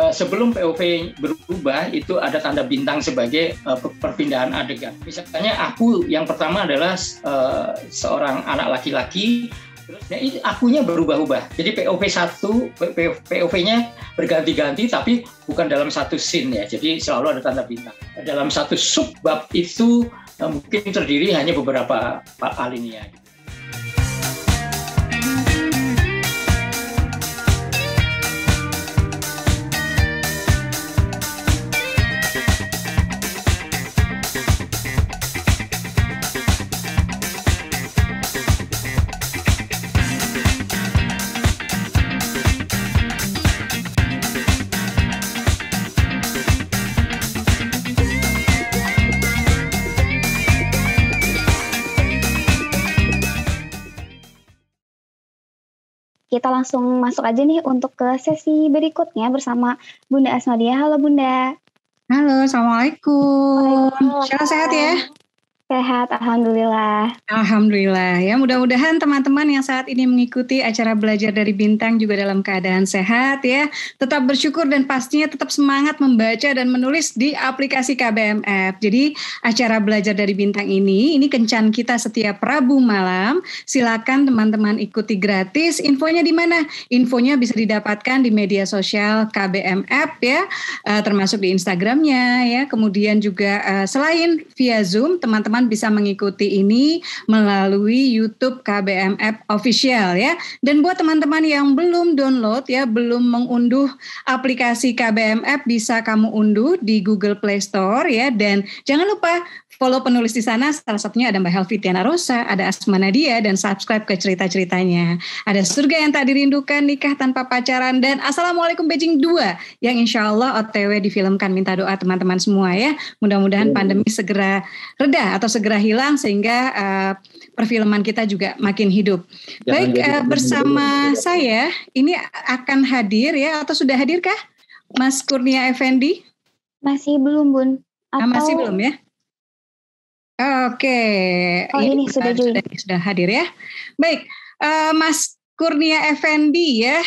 Sebelum POV berubah itu ada tanda bintang sebagai perpindahan adegan. Misalnya aku yang pertama adalah seorang anak laki-laki, terus akunya berubah-ubah. Jadi POV-nya berganti-ganti tapi bukan dalam satu scene ya. Jadi selalu ada tanda bintang. Dalam satu subbab itu mungkin terdiri hanya beberapa alinea. Kita langsung masuk aja nih untuk ke sesi berikutnya bersama Bunda Asmadia. Halo Bunda. Halo, Assalamualaikum. Syara sehat ya? Sehat, Alhamdulillah. Alhamdulillah ya, mudah-mudahan teman-teman yang saat ini mengikuti acara Belajar dari Bintang juga dalam keadaan sehat ya. Tetap bersyukur dan pastinya tetap semangat membaca dan menulis di aplikasi KBM App. Jadi acara Belajar dari Bintang ini kencan kita setiap Rabu malam. Silakan teman-teman ikuti gratis. Infonya di mana? Infonya bisa didapatkan di media sosial KBM App ya, termasuk di Instagramnya ya. Kemudian juga selain via Zoom, teman-teman bisa mengikuti ini melalui YouTube KBM App Official ya. Dan buat teman-teman yang belum download ya, belum mengunduh aplikasi KBM App, bisa kamu unduh di Google Play Store ya. Dan jangan lupa follow penulis di sana, salah satunya ada Mbak Helvitiana Rosa, ada Asma Nadia, dan subscribe ke cerita-ceritanya. Ada Surga yang Tak Dirindukan, Nikah Tanpa Pacaran, dan Assalamualaikum Beijing 2 yang insya Allah OTW difilmkan. Minta doa teman-teman semua ya. Mudah-mudahan pandemi segera reda atau segera hilang sehingga perfilman kita juga makin hidup. Baik, bersama saya ini akan hadir ya, atau sudah hadirkah Mas Kurnia Effendi? Masih belum, Bun. Masih belum ya? Oke. Oh, ini sudah hadir ya. Baik, Mas Kurnia Effendi ya,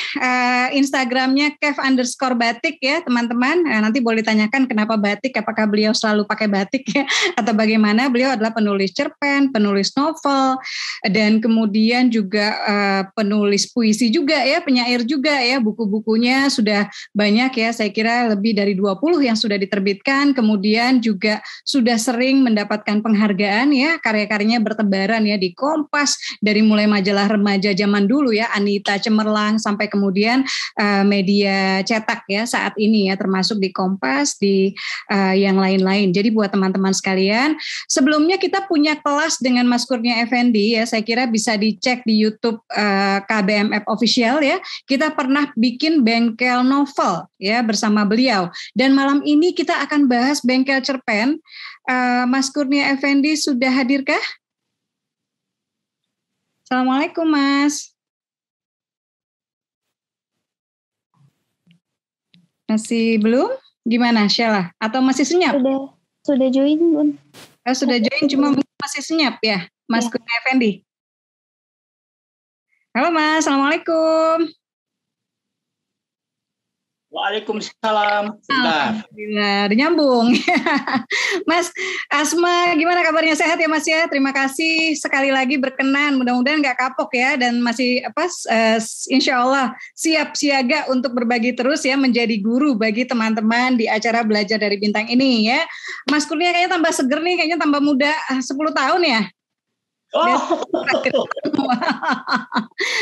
Instagramnya @kev_batik ya teman-teman. Nanti boleh ditanyakan kenapa batik, apakah beliau selalu pakai batik ya, atau bagaimana. Beliau adalah penulis cerpen, penulis novel, dan kemudian juga penulis puisi juga ya, penyair juga ya. Buku-bukunya sudah banyak ya, saya kira lebih dari 20 yang sudah diterbitkan. Kemudian juga sudah sering mendapatkan penghargaan ya, karya-karyanya bertebaran ya di Kompas, dari mulai majalah remaja zaman dulu ya, Anita Cemerlang, sampai kemudian media cetak ya saat ini ya, termasuk di Kompas, di yang lain-lain. Jadi buat teman-teman sekalian, sebelumnya kita punya kelas dengan Mas Kurnia Effendi ya, saya kira bisa dicek di YouTube KBM App Official ya. Kita pernah bikin bengkel novel ya bersama beliau, dan malam ini kita akan bahas bengkel cerpen. Mas Kurnia Effendi sudah hadirkah? Assalamualaikum Mas. Masih belum? Gimana Sheila? Atau masih senyap? Sudah join, Bun. Sudah join, cuma masih senyap ya, Mas Kurnia Effendi. Halo Mas, Assalamualaikum. Waalaikumsalam. Alhamdulillah, udah nyambung. Mas Asma, gimana kabarnya? Sehat ya Mas ya? Terima kasih sekali lagi berkenan. Mudah-mudahan nggak kapok ya, dan masih insya Allah siap siaga untuk berbagi terus ya, menjadi guru bagi teman-teman di acara Belajar dari Bintang ini ya. Mas Kurnia kayaknya tambah seger nih, kayaknya tambah muda 10 tahun ya.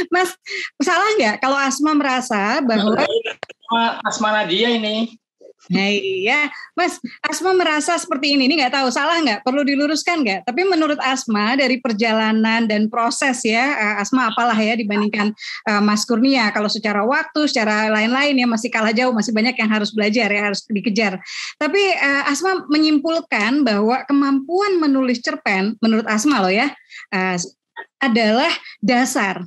Mas, salah nggak kalau Asma merasa bahwa Asma Nadia ini? Nah iya, Mas, Asma merasa seperti ini nggak tahu, salah nggak? Perlu diluruskan nggak? Tapi menurut Asma dari perjalanan dan proses ya, Asma apalah ya dibandingkan Mas Kurnia. Kalau secara waktu, secara lain-lain ya masih kalah jauh, masih banyak yang harus belajar ya, harus dikejar. Tapi Asma menyimpulkan bahwa kemampuan menulis cerpen, menurut Asma loh ya, adalah dasar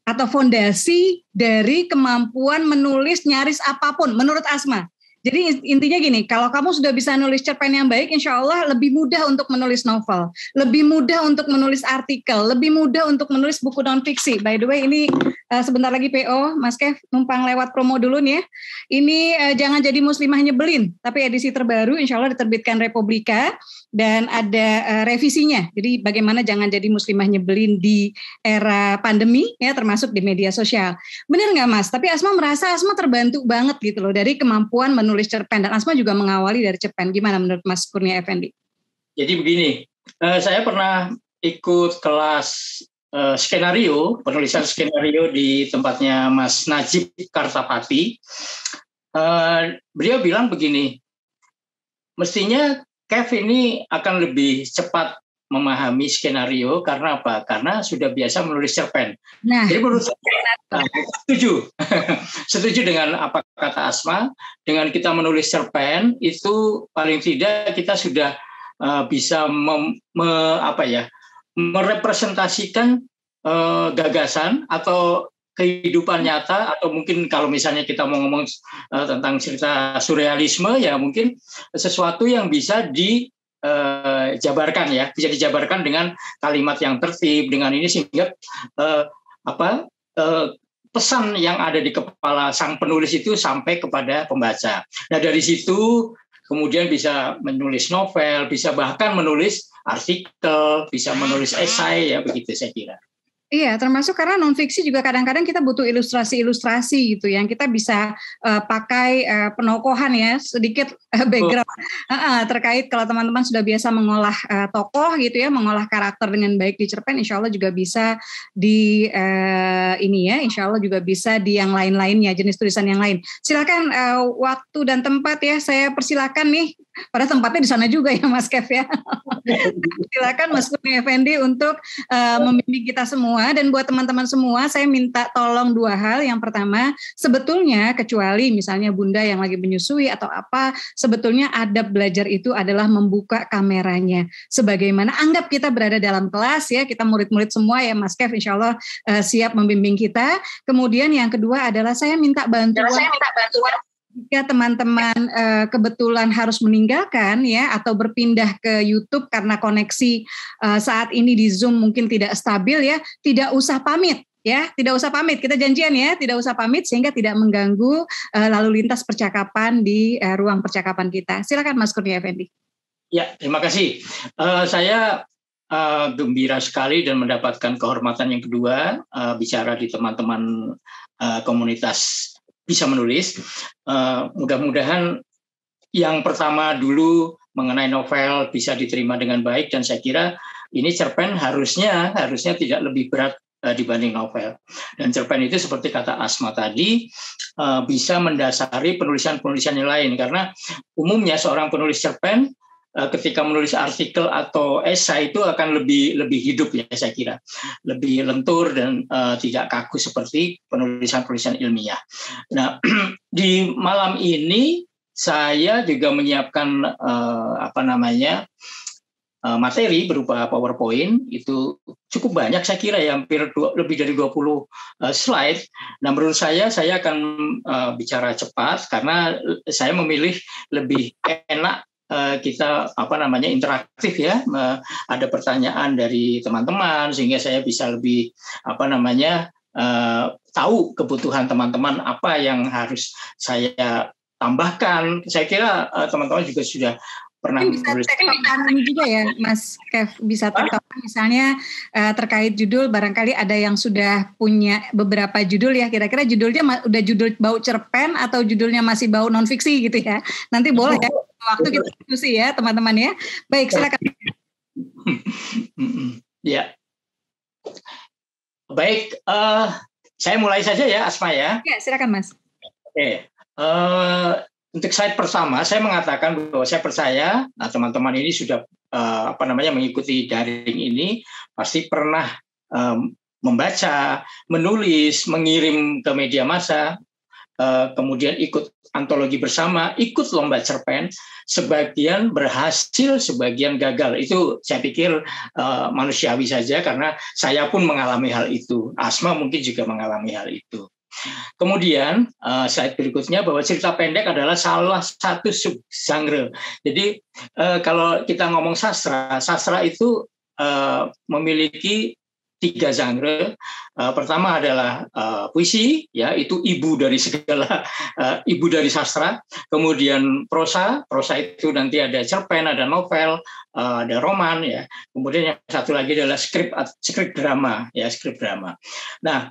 atau fondasi dari kemampuan menulis nyaris apapun menurut Asma. Jadi intinya gini, kalau kamu sudah bisa nulis cerpen yang baik, insya Allah lebih mudah untuk menulis novel, lebih mudah untuk menulis artikel, lebih mudah untuk menulis buku non-fiksi. By the way, ini sebentar lagi PO, Mas Kev, numpang lewat promo dulu nih ya. Ini Jangan Jadi Muslimah Nyebelin, tapi edisi terbaru insya Allah diterbitkan Republika, dan ada revisinya. Jadi bagaimana jangan jadi muslimah nyebelin di era pandemi, ya termasuk di media sosial. Benar nggak Mas? Tapi Asma merasa Asma terbantu banget gitu loh dari kemampuan menulis cerpen, dan Asma juga mengawali dari cerpen. Gimana menurut Mas Kurnia Effendi? Jadi begini, saya pernah ikut kelas skenario, penulisan skenario di tempatnya Mas Najib Kartapati. Beliau bilang begini, mestinya Kev ini akan lebih cepat memahami skenario karena apa? Karena sudah biasa menulis cerpen. Nah, jadi menurut saya setuju dengan apa kata Asma. Dengan kita menulis cerpen itu paling tidak kita sudah bisa merepresentasikan gagasan atau kehidupan nyata, atau mungkin kalau misalnya kita mau ngomong tentang cerita surrealisme, ya mungkin sesuatu yang bisa dijabarkan, ya, bisa dijabarkan dengan kalimat yang tertib, dengan ini sehingga pesan yang ada di kepala sang penulis itu sampai kepada pembaca. Nah dari situ kemudian bisa menulis novel, bisa bahkan menulis artikel, bisa menulis esai, ya begitu saya kira. Iya, termasuk karena non-fiksi juga kadang-kadang kita butuh ilustrasi-ilustrasi gitu yang kita bisa pakai penokohan ya, sedikit background terkait kalau teman-teman sudah biasa mengolah tokoh gitu ya, mengolah karakter dengan baik di cerpen, insya Allah juga bisa di insya Allah juga bisa di yang lain-lainnya, jenis tulisan yang lain. Silakan waktu dan tempat ya, saya persilakan nih, pada tempatnya di sana juga ya Mas Kev ya. Silakan Mas Kurnia Effendi untuk membimbing kita semua. Dan buat teman-teman semua, saya minta tolong 2 hal. Yang pertama, sebetulnya kecuali misalnya Bunda yang lagi menyusui atau apa, sebetulnya adab belajar itu adalah membuka kameranya. Sebagaimana anggap kita berada dalam kelas ya, kita murid-murid semua ya Mas Kev, insya Allah siap membimbing kita. Kemudian yang kedua adalah saya minta bantuan. Jika teman-teman kebetulan harus meninggalkan ya atau berpindah ke YouTube karena koneksi saat ini di Zoom mungkin tidak stabil ya, tidak usah pamit ya, tidak usah pamit. Kita janjian ya, tidak usah pamit sehingga tidak mengganggu lalu lintas percakapan di ruang percakapan kita. Silakan Mas Kurnia Effendi. Ya, terima kasih. Saya gembira sekali dan mendapatkan kehormatan yang kedua bicara di teman-teman komunitas bisa menulis. Mudah-mudahan yang pertama dulu mengenai novel bisa diterima dengan baik, dan saya kira ini cerpen harusnya tidak lebih berat dibanding novel. Dan cerpen itu seperti kata Asma tadi bisa mendasari penulisan-penulisan yang lain, karena umumnya seorang penulis cerpen ketika menulis artikel atau esai itu akan lebih hidup ya, saya kira lebih lentur dan tidak kaku seperti penulisan-penulisan ilmiah. Nah di malam ini saya juga menyiapkan materi berupa PowerPoint, itu cukup banyak saya kira ya, hampir lebih dari 20 slide. Nah menurut saya akan bicara cepat karena saya memilih lebih enak kita interaktif ya, ada pertanyaan dari teman-teman sehingga saya bisa lebih tahu kebutuhan teman-teman apa yang harus saya tambahkan. Saya kira teman-teman juga sudah pernah bisa tektokan ini juga ya Mas Kev, bisa tektokan misalnya terkait judul, barangkali ada yang sudah punya beberapa judul ya, kira-kira judulnya udah judul bau cerpen atau judulnya masih bau non fiksi gitu ya, nanti boleh ya waktu kita diskusi ya teman-teman ya. Baik, silakan. Ya, baik, saya mulai saja ya Asma ya. Ya, silakan Mas. Oke. Untuk slide pertama, saya mengatakan bahwa saya percaya teman-teman ini sudah mengikuti daring ini, pasti pernah membaca, menulis, mengirim ke media massa. kemudian ikut antologi bersama, ikut lomba cerpen, sebagian berhasil, sebagian gagal. Itu saya pikir manusiawi saja, karena saya pun mengalami hal itu. Asma mungkin juga mengalami hal itu. Kemudian slide berikutnya, bahwa cerita pendek adalah salah satu subgenre. Jadi kalau kita ngomong sastra itu memiliki 3 genre. Pertama adalah puisi, ya, itu ibu dari segala, ibu dari sastra. Kemudian prosa itu nanti ada cerpen, ada novel, ada roman, ya. Kemudian yang satu lagi adalah skrip drama, ya, skrip drama. Nah,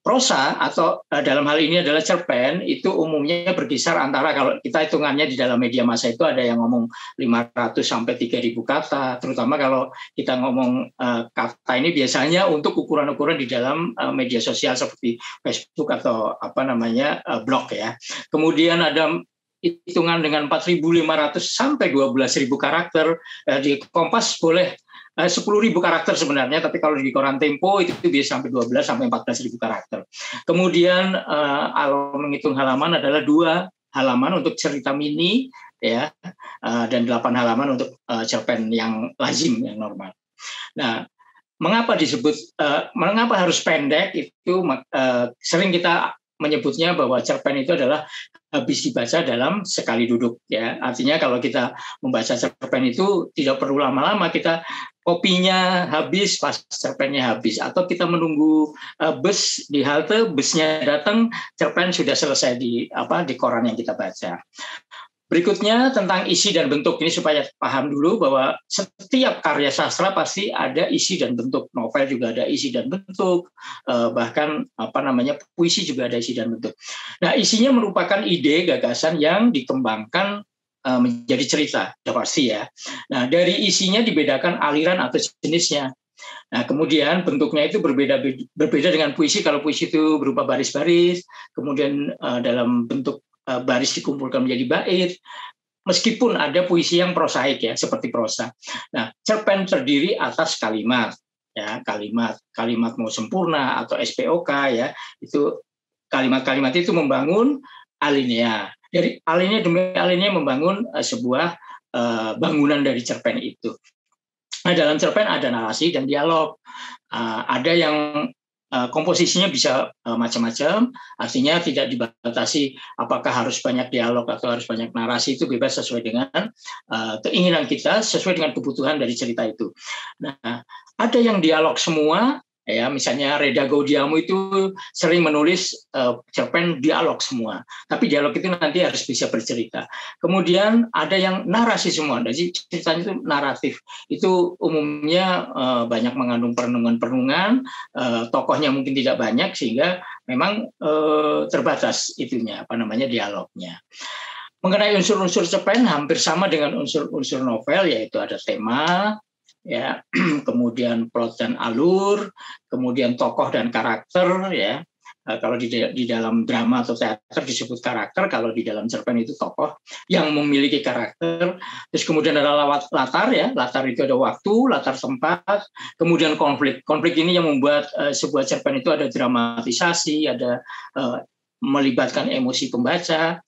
prosa atau dalam hal ini adalah cerpen, itu umumnya berkisar antara, kalau kita hitungannya di dalam media massa itu ada yang ngomong 500 sampai 3.000 kata, terutama kalau kita ngomong kata ini biasanya untuk ukuran-ukuran di dalam media sosial seperti Facebook atau blog, ya. Kemudian ada hitungan dengan 4.500 sampai 12.000 karakter. Di Kompas boleh 10.000 karakter sebenarnya, tapi kalau di koran Tempo itu bisa sampai 12 sampai 14.000 karakter. Kemudian kalau menghitung halaman adalah 2 halaman untuk cerita mini, ya, dan 8 halaman untuk cerpen yang lazim, yang normal. Nah, mengapa harus pendek? Itu sering kita menyebutnya bahwa cerpen itu adalah habis dibaca dalam sekali duduk, ya. Artinya kalau kita membaca cerpen itu tidak perlu lama-lama, kita kopinya habis pas cerpennya habis, atau kita menunggu bus di halte, busnya datang, cerpen sudah selesai di koran yang kita baca. Berikutnya tentang isi dan bentuk. Ini supaya paham dulu bahwa setiap karya sastra pasti ada isi dan bentuk. Novel juga ada isi dan bentuk, bahkan puisi juga ada isi dan bentuk. Nah, isinya merupakan ide, gagasan yang dikembangkan menjadi cerita, ya pasti, ya. Nah, dari isinya dibedakan aliran atau jenisnya. Nah, kemudian bentuknya itu berbeda dengan puisi. Kalau puisi itu berupa baris-baris, kemudian dalam bentuk baris dikumpulkan menjadi bait, meskipun ada puisi yang prosaik, ya, seperti prosa. Nah, cerpen terdiri atas kalimat, ya, kalimat mau sempurna atau SPOK, ya, itu kalimat-kalimat itu membangun alinea. Dari alinea demi alinea membangun sebuah bangunan dari cerpen itu. Nah, dalam cerpen ada narasi dan dialog. Ada yang komposisinya bisa macam-macam, artinya tidak dibatasi apakah harus banyak dialog atau harus banyak narasi, itu bebas sesuai dengan keinginan kita, sesuai dengan kebutuhan dari cerita itu. Nah, ada yang dialog semua, ya, misalnya Reda Gaudiamo itu sering menulis cerpen dialog semua, tapi dialog itu nanti harus bisa bercerita. Kemudian ada yang narasi semua, jadi ceritanya itu naratif, itu umumnya banyak mengandung perenungan-perenungan, tokohnya mungkin tidak banyak sehingga memang terbatas itunya, dialognya. Mengenai unsur-unsur cerpen hampir sama dengan unsur-unsur novel, yaitu ada tema, ya, kemudian plot dan alur, kemudian tokoh dan karakter, ya. Kalau di dalam drama atau teater disebut karakter, kalau di dalam cerpen itu tokoh yang memiliki karakter. Terus kemudian ada latar, ya, latar itu ada waktu, latar tempat, kemudian konflik. Konflik ini yang membuat sebuah cerpen itu ada dramatisasi, ada melibatkan emosi pembaca.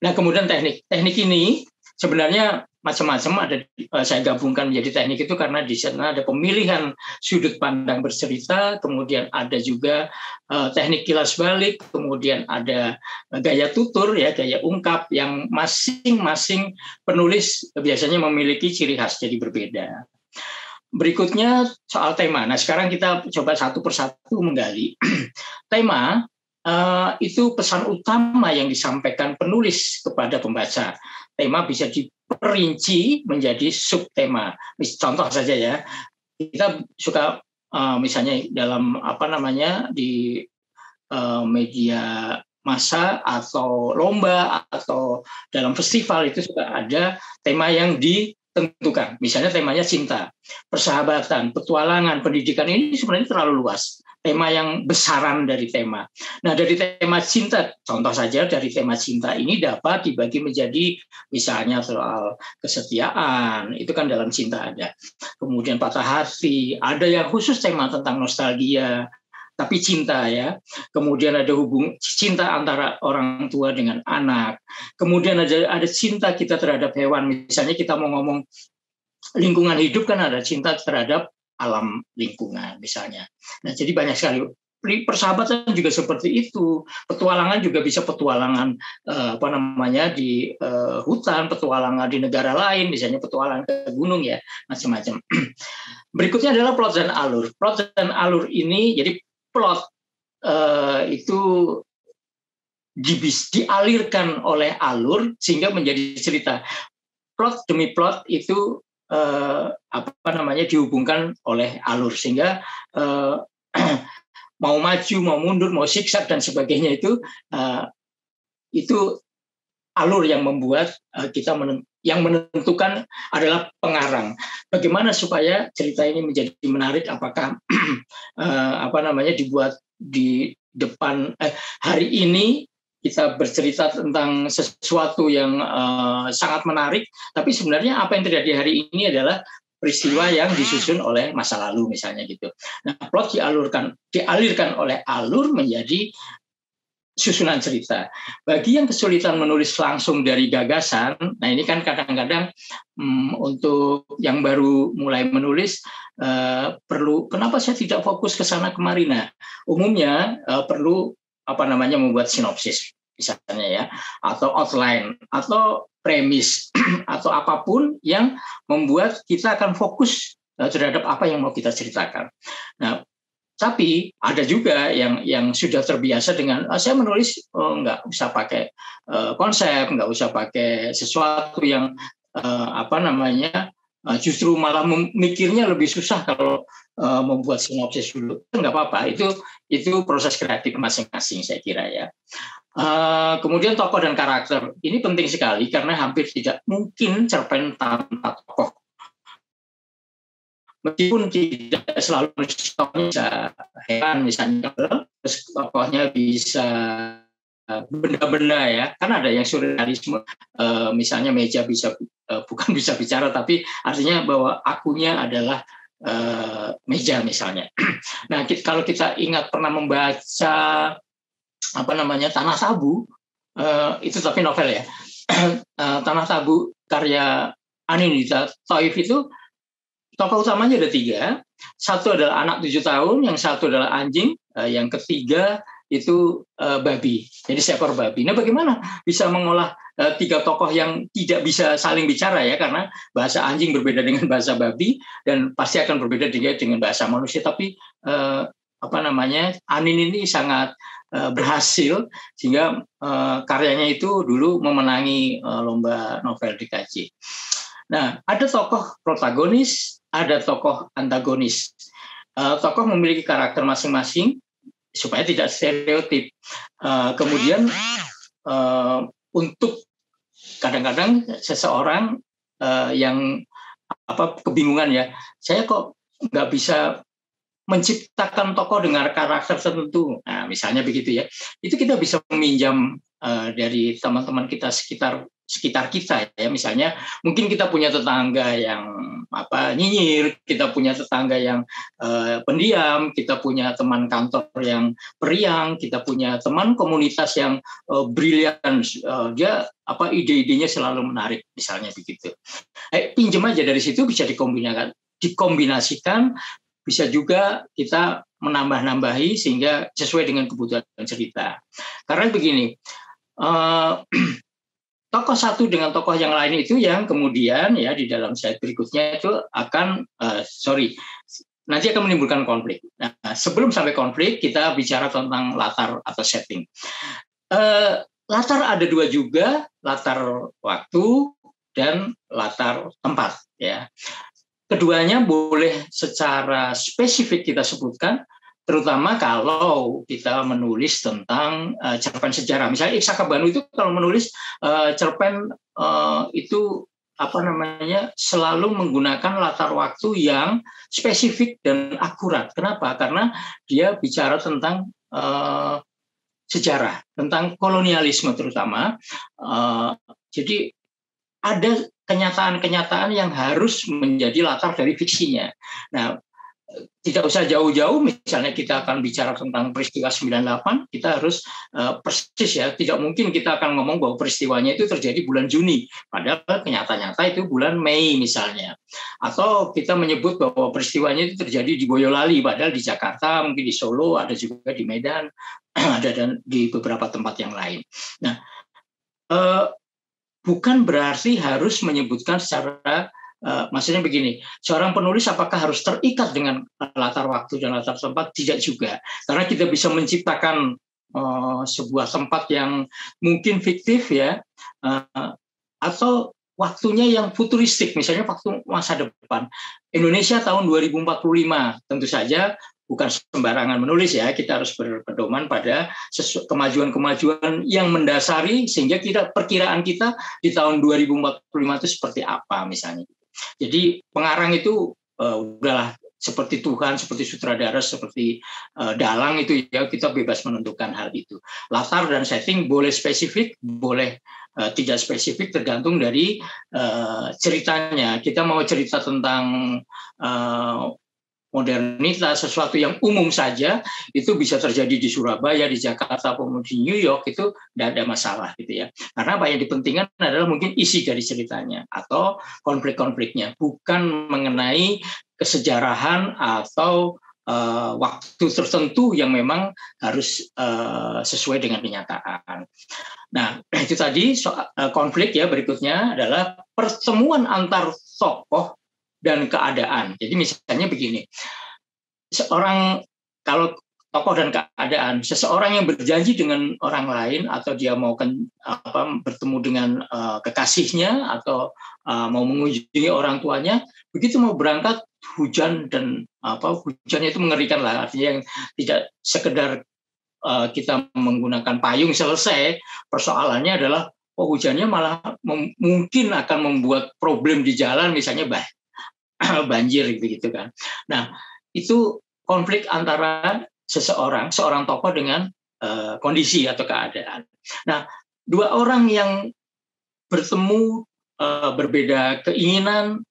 Nah, kemudian teknik ini sebenarnya macam-macam, ada saya gabungkan menjadi teknik itu karena di sana ada pemilihan sudut pandang bercerita, kemudian ada juga teknik kilas balik, kemudian ada gaya tutur, ya, gaya ungkap yang masing-masing penulis biasanya memiliki ciri khas jadi berbeda. Berikutnya soal tema. Nah, sekarang kita coba satu persatu menggali. Tema itu pesan utama yang disampaikan penulis kepada pembaca. Tema bisa diperinci menjadi subtema. Contoh saja, ya, kita suka misalnya dalam di media massa atau lomba atau dalam festival itu suka ada tema yang ditentukan. Misalnya temanya cinta, persahabatan, petualangan, pendidikan. Ini sebenarnya terlalu luas. Tema yang besaran dari tema. Nah, dari tema cinta, contoh saja dari tema cinta ini dapat dibagi menjadi misalnya soal kesetiaan, itu kan dalam cinta ada. Kemudian patah hati, ada yang khusus tema tentang nostalgia, tapi cinta ya. Kemudian ada cinta antara orang tua dengan anak. Kemudian ada cinta kita terhadap hewan. Misalnya kita mau ngomong lingkungan hidup kan ada cinta terhadap alam lingkungan misalnya. Nah, jadi banyak sekali. Persahabatan juga seperti itu. Petualangan juga bisa petualangan di hutan, petualangan di negara lain, misalnya petualangan ke gunung ya, macam-macam. Berikutnya adalah plot dan alur. Plot dan alur ini, jadi plot itu dialirkan oleh alur sehingga menjadi cerita. Plot demi plot itu dihubungkan oleh alur sehingga mau maju, mau mundur, mau zigzag dan sebagainya itu alur yang membuat yang menentukan adalah pengarang. Bagaimana supaya cerita ini menjadi menarik? Apakah dibuat di depan hari ini kita bercerita tentang sesuatu yang sangat menarik, tapi sebenarnya apa yang terjadi hari ini adalah peristiwa yang disusun oleh masa lalu misalnya gitu. Nah, plot dialirkan oleh alur menjadi susunan cerita. Bagi yang kesulitan menulis langsung dari gagasan, nah ini kan kadang-kadang untuk yang baru mulai menulis perlu, kenapa saya tidak fokus ke sana kemari? Nah, umumnya perlu membuat sinopsis misalnya ya, atau outline, atau premis, atau apapun yang membuat kita akan fokus terhadap apa yang mau kita ceritakan. Nah, tapi ada juga yang sudah terbiasa dengan saya menulis nggak usah pakai konsep, nggak usah pakai sesuatu yang justru malah mikirnya lebih susah kalau membuat sinopsis dulu. Nggak apa-apa, itu proses kreatif masing-masing saya kira ya. Kemudian tokoh dan karakter ini penting sekali karena hampir tidak mungkin cerpen tanpa tokoh. Meskipun tidak selalu tokohnya bisa hewan misalnya, terus tokohnya bisa benda-benda ya, kan ada yang surrealisme, misalnya meja bukan bisa bicara tapi artinya bahwa akunya adalah meja misalnya. Nah, kalau kita ingat pernah membaca Tanah Tabu, itu tapi novel ya. Tanah Tabu karya Aninita Thaif itu tokoh utamanya ada 3. Satu adalah anak 7 tahun, yang satu adalah anjing, yang ketiga itu babi. Jadi seekor babi. Nah, bagaimana bisa mengolah 3 tokoh yang tidak bisa saling bicara ya, karena bahasa anjing berbeda dengan bahasa babi dan pasti akan berbeda dengan bahasa manusia. Tapi Anin ini sangat berhasil sehingga karyanya itu dulu memenangi lomba novel DKJ. Nah, ada tokoh protagonis, ada tokoh antagonis. Tokoh memiliki karakter masing-masing supaya tidak stereotip. Kemudian untuk kadang-kadang seseorang yang kebingungan ya, saya kok nggak bisa menciptakan tokoh dengan karakter tertentu. Nah, misalnya begitu ya. Itu kita bisa meminjam dari teman-teman kita sekitar kita ya. Misalnya mungkin kita punya tetangga yang nyinyir, kita punya tetangga yang pendiam, kita punya teman kantor yang periang, kita punya teman komunitas yang brilian, dia ide-idenya selalu menarik misalnya begitu. Pinjam aja dari situ, bisa dikombinasikan, bisa juga kita menambah-nambahi sehingga sesuai dengan kebutuhan cerita. Karena begini, tokoh satu dengan tokoh yang lain itu yang kemudian ya di dalam slide berikutnya itu akan nanti akan menimbulkan konflik. Nah, sebelum sampai konflik kita bicara tentang latar atau setting. Latar ada 2 juga, latar waktu dan latar tempat ya. Keduanya boleh secara spesifik kita sebutkan, terutama kalau kita menulis tentang cerpen sejarah. Misalnya Iksaka Banu itu kalau menulis cerpen itu selalu menggunakan latar waktu yang spesifik dan akurat. Kenapa? Karena dia bicara tentang sejarah, tentang kolonialisme terutama. Jadi ada kenyataan-kenyataan yang harus menjadi latar dari fiksinya. Nah, tidak usah jauh-jauh, misalnya kita akan bicara tentang peristiwa 98, kita harus persis ya, tidak mungkin kita akan ngomong bahwa peristiwanya itu terjadi bulan Juni, padahal nyata-nyata itu bulan Mei misalnya. Atau kita menyebut bahwa peristiwanya itu terjadi di Boyolali, padahal di Jakarta, mungkin di Solo, ada juga di Medan, ada dan di beberapa tempat yang lain. Nah, bukan berarti harus menyebutkan secara maksudnya begini, seorang penulis apakah harus terikat dengan latar waktu dan latar tempat? Tidak juga, karena kita bisa menciptakan sebuah tempat yang mungkin fiktif ya, atau waktunya yang futuristik, misalnya waktu masa depan. Indonesia tahun 2045, tentu saja bukan sembarangan menulis ya, kita harus berpedoman pada kemajuan-kemajuan yang mendasari sehingga perkiraan kita di tahun 2045 itu seperti apa misalnya. Jadi pengarang itu udahlah seperti Tuhan, seperti sutradara, seperti dalang itu ya, kita bebas menentukan hal itu. Latar dan setting boleh spesifik, boleh tidak spesifik, tergantung dari ceritanya. Kita mau cerita tentang modernitas, sesuatu yang umum saja, itu bisa terjadi di Surabaya, di Jakarta, maupun di New York, itu tidak ada masalah gitu ya. Karena apa yang dipentingkan adalah mungkin isi dari ceritanya atau konflik-konfliknya, bukan mengenai kesejarahan atau waktu tertentu yang memang harus sesuai dengan kenyataan. Nah, itu tadi konflik ya. Berikutnya adalah pertemuan antar tokoh dan keadaan. Jadi misalnya begini, kalau tokoh dan keadaan, seseorang yang berjanji dengan orang lain atau dia mau bertemu dengan kekasihnya atau mau mengunjungi orang tuanya, begitu mau berangkat hujan dan hujannya itu mengerikan lah, artinya yang tidak sekedar kita menggunakan payung selesai, persoalannya adalah hujannya malah mungkin akan membuat problem di jalan, misalnya banjir gitu kan. Nah, itu konflik antara seorang tokoh dengan kondisi atau keadaan. Nah, dua orang yang bertemu, berbeda keinginan,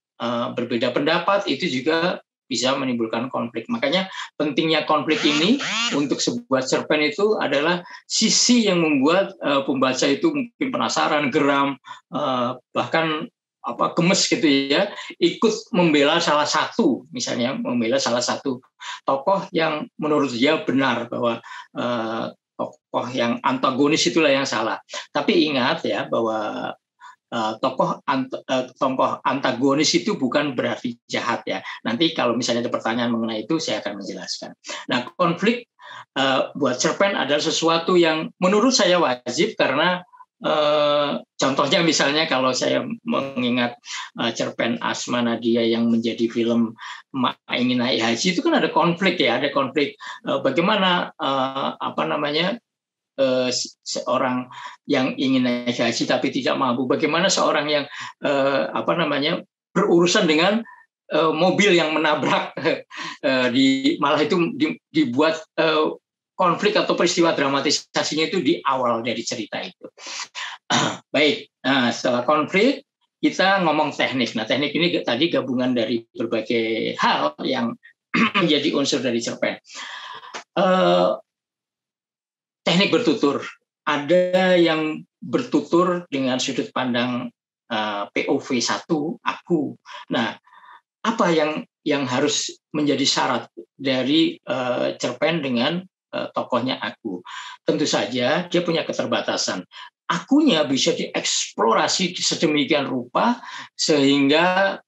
berbeda pendapat, itu juga bisa menimbulkan konflik. Makanya pentingnya konflik ini untuk sebuah cerpen itu adalah sisi yang membuat pembaca itu mungkin penasaran, geram, bahkan gemes gitu ya, ikut membela salah satu, misalnya membela salah satu tokoh yang menurut dia benar, bahwa tokoh yang antagonis itulah yang salah. Tapi ingat ya bahwa tokoh antagonis itu bukan berarti jahat ya. Nanti kalau misalnya ada pertanyaan mengenai itu, saya akan menjelaskan. Nah, konflik buat cerpen adalah sesuatu yang menurut saya wajib, karena contohnya misalnya kalau saya mengingat cerpen Asma Nadia yang menjadi film Mak Ingin Naik Haji, itu kan ada konflik ya, ada konflik bagaimana seorang yang ingin naik haji tapi tidak mampu, bagaimana seorang yang berurusan dengan mobil yang menabrak, malah itu dibuat konflik atau peristiwa dramatisasinya itu di awal dari cerita itu. Baik, nah setelah konflik kita ngomong teknik. Nah, teknik ini tadi gabungan dari berbagai hal yang menjadi unsur dari cerpen. Teknik bertutur, ada yang bertutur dengan sudut pandang POV 1, aku. Nah, apa yang harus menjadi syarat dari cerpen dengan tokohnya aku? Tentu saja dia punya keterbatasan. Akunya bisa dieksplorasi sedemikian rupa sehingga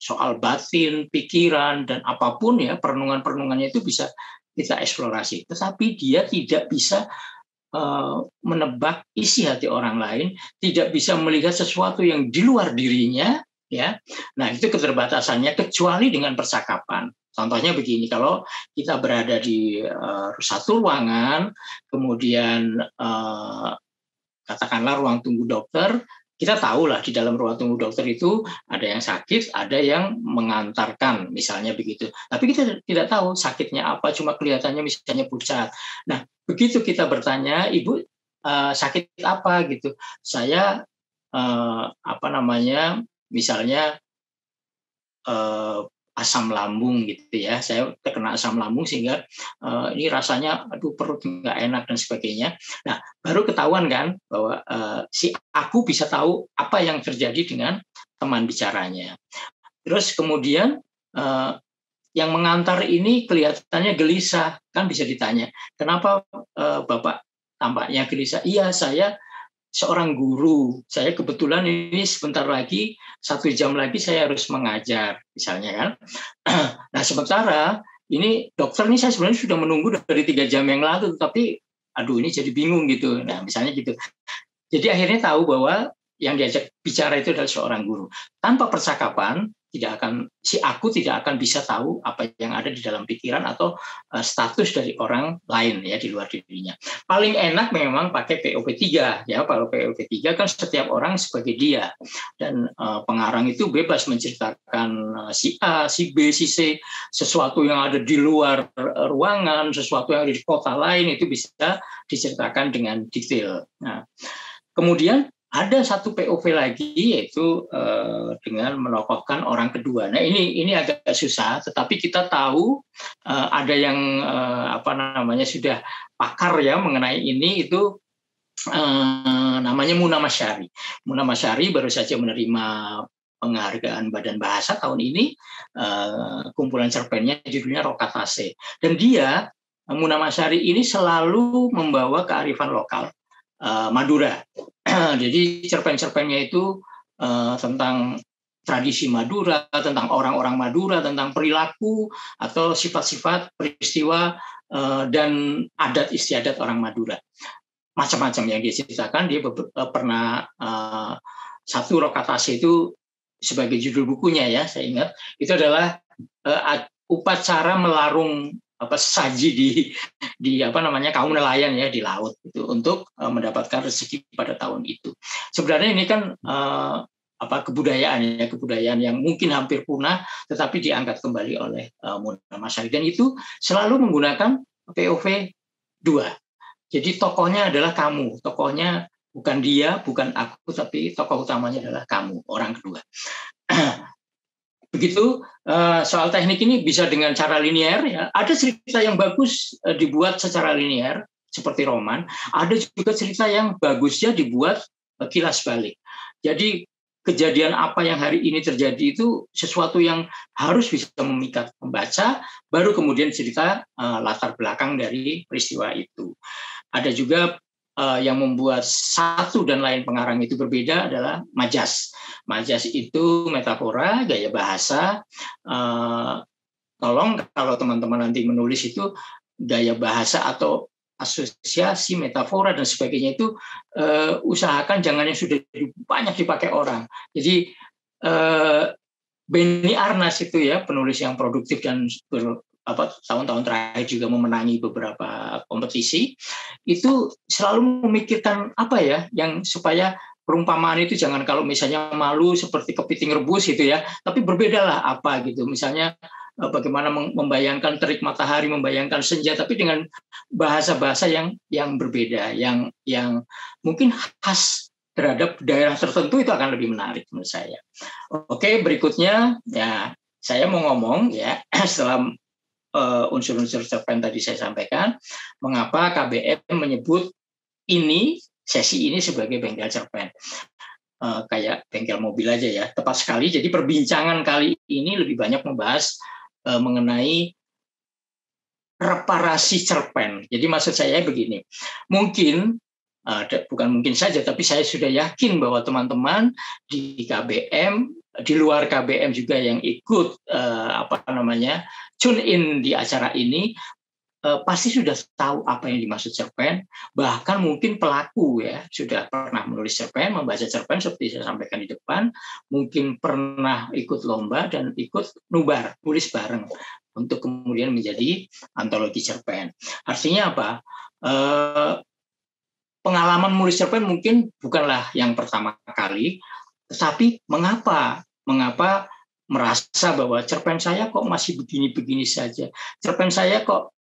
soal batin, pikiran, dan apapun ya, perenungan-perenungannya itu bisa kita eksplorasi. Tetapi dia tidak bisa menebak isi hati orang lain, tidak bisa melihat sesuatu yang di luar dirinya, ya. Nah, itu keterbatasannya, kecuali dengan percakapan. Contohnya begini, kalau kita berada di satu ruangan, kemudian katakanlah ruang tunggu dokter, kita tahulah di dalam ruang tunggu dokter itu ada yang sakit, ada yang mengantarkan, misalnya begitu. Tapi kita tidak tahu sakitnya apa, cuma kelihatannya misalnya pucat. Nah, begitu kita bertanya, Ibu sakit apa gitu? Saya misalnya asam lambung gitu ya. Saya terkena asam lambung sehingga ini rasanya aduh perut nggak enak dan sebagainya. Nah, baru ketahuan kan bahwa si aku bisa tahu apa yang terjadi dengan teman bicaranya. Terus kemudian yang mengantar ini kelihatannya gelisah, kan bisa ditanya, kenapa Bapak tampaknya gelisah? Iya, saya seorang guru, saya kebetulan ini sebentar lagi 1 jam lagi saya harus mengajar, misalnya kan. Nah sementara ini dokter ini saya sebenarnya sudah menunggu dari 3 jam yang lalu, tapi aduh ini jadi bingung gitu. Nah misalnya gitu. Jadi akhirnya tahu bahwa yang diajak bicara itu adalah seorang guru. Tanpa percakapan, si aku tidak akan bisa tahu apa yang ada di dalam pikiran atau status dari orang lain ya di luar dirinya. Paling enak memang pakai POV3 ya. Kalau POV3 kan setiap orang sebagai dia, dan pengarang itu bebas menceritakan si A, si B, si C, sesuatu yang ada di luar ruangan, sesuatu yang ada di kota lain itu bisa diceritakan dengan detail. Nah, kemudian ada satu POV lagi yaitu dengan menokohkan orang kedua. Nah ini agak susah, tetapi kita tahu ada yang sudah pakar ya mengenai ini, itu namanya Muna Masyari. Muna Masyari baru saja menerima penghargaan Badan Bahasa tahun ini, kumpulan cerpennya judulnya Rokatase. Dan dia, Muna Masyari ini selalu membawa kearifan lokal Madura. Jadi cerpen-cerpennya itu tentang tradisi Madura, tentang orang-orang Madura, tentang perilaku atau sifat-sifat peristiwa dan adat istiadat orang Madura. Macam-macam yang dia ceritakan. Dia pernah satu Rokatase itu sebagai judul bukunya ya, saya ingat itu adalah upacara melarung saji di kaum nelayan ya di laut itu untuk mendapatkan rezeki pada tahun itu. Sebenarnya ini kan kebudayaan yang mungkin hampir punah tetapi diangkat kembali oleh Muna Masyari, dan itu selalu menggunakan POV 2. Jadi tokohnya adalah kamu, tokohnya bukan dia, bukan aku, tapi tokoh utamanya adalah kamu, orang kedua. Begitu. Soal teknik ini bisa dengan cara linear ya. Ada cerita yang bagus dibuat secara linear seperti roman, ada juga cerita yang bagusnya dibuat kilas balik. Jadi kejadian apa yang hari ini terjadi itu sesuatu yang harus bisa memikat pembaca, baru kemudian cerita latar belakang dari peristiwa itu. Ada juga yang membuat satu dan lain pengarang itu berbeda adalah majas. Majas itu metafora, gaya bahasa. Tolong kalau teman-teman nanti menulis itu gaya bahasa atau asosiasi, metafora dan sebagainya itu usahakan jangan yang sudah banyak dipakai orang. Jadi Benny Arnas itu ya penulis yang produktif dan tahun-tahun terakhir juga memenangi beberapa kompetisi, itu selalu memikirkan yang supaya perumpamaan itu jangan kalau misalnya malu seperti kepiting rebus gitu ya, tapi berbedalah gitu, misalnya bagaimana membayangkan terik matahari, membayangkan senja, tapi dengan bahasa-bahasa yang berbeda, yang mungkin khas terhadap daerah tertentu, itu akan lebih menarik menurut saya. Oke, berikutnya ya saya mau ngomong ya setelah unsur-unsur cerpen tadi saya sampaikan, mengapa KBM menyebut sesi ini sebagai bengkel cerpen. Kayak bengkel mobil aja ya, tepat sekali. Jadi perbincangan kali ini lebih banyak membahas mengenai reparasi cerpen. Jadi maksud saya begini, bukan mungkin saja, tapi saya sudah yakin bahwa teman-teman di KBM, di luar KBM juga yang ikut tune in di acara ini pasti sudah tahu apa yang dimaksud cerpen, bahkan mungkin pelaku ya sudah pernah menulis cerpen, membaca cerpen seperti saya sampaikan di depan, mungkin pernah ikut lomba dan ikut nubar, tulis bareng untuk kemudian menjadi antologi cerpen. Artinya apa? Pengalaman menulis cerpen mungkin bukanlah yang pertama kali, tetapi mengapa merasa bahwa cerpen saya kok masih begini-begini saja, cerpen saya kok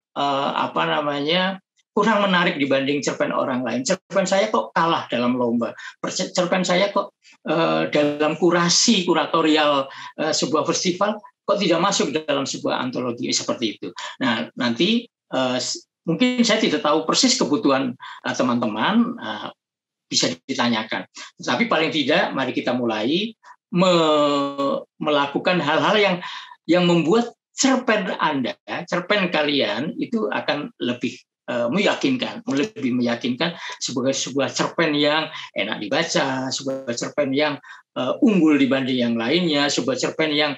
kurang menarik dibanding cerpen orang lain, cerpen saya kok kalah dalam lomba, cerpen saya kok dalam kuratorial sebuah festival kok tidak masuk dalam sebuah antologi seperti itu. Nah, nanti mungkin saya tidak tahu persis kebutuhan teman-teman, bisa ditanyakan. Tapi paling tidak mari kita mulai melakukan hal-hal yang membuat cerpen Anda, cerpen kalian itu akan lebih meyakinkan sebagai sebuah cerpen yang enak dibaca, sebuah cerpen yang unggul dibanding yang lainnya, sebuah cerpen yang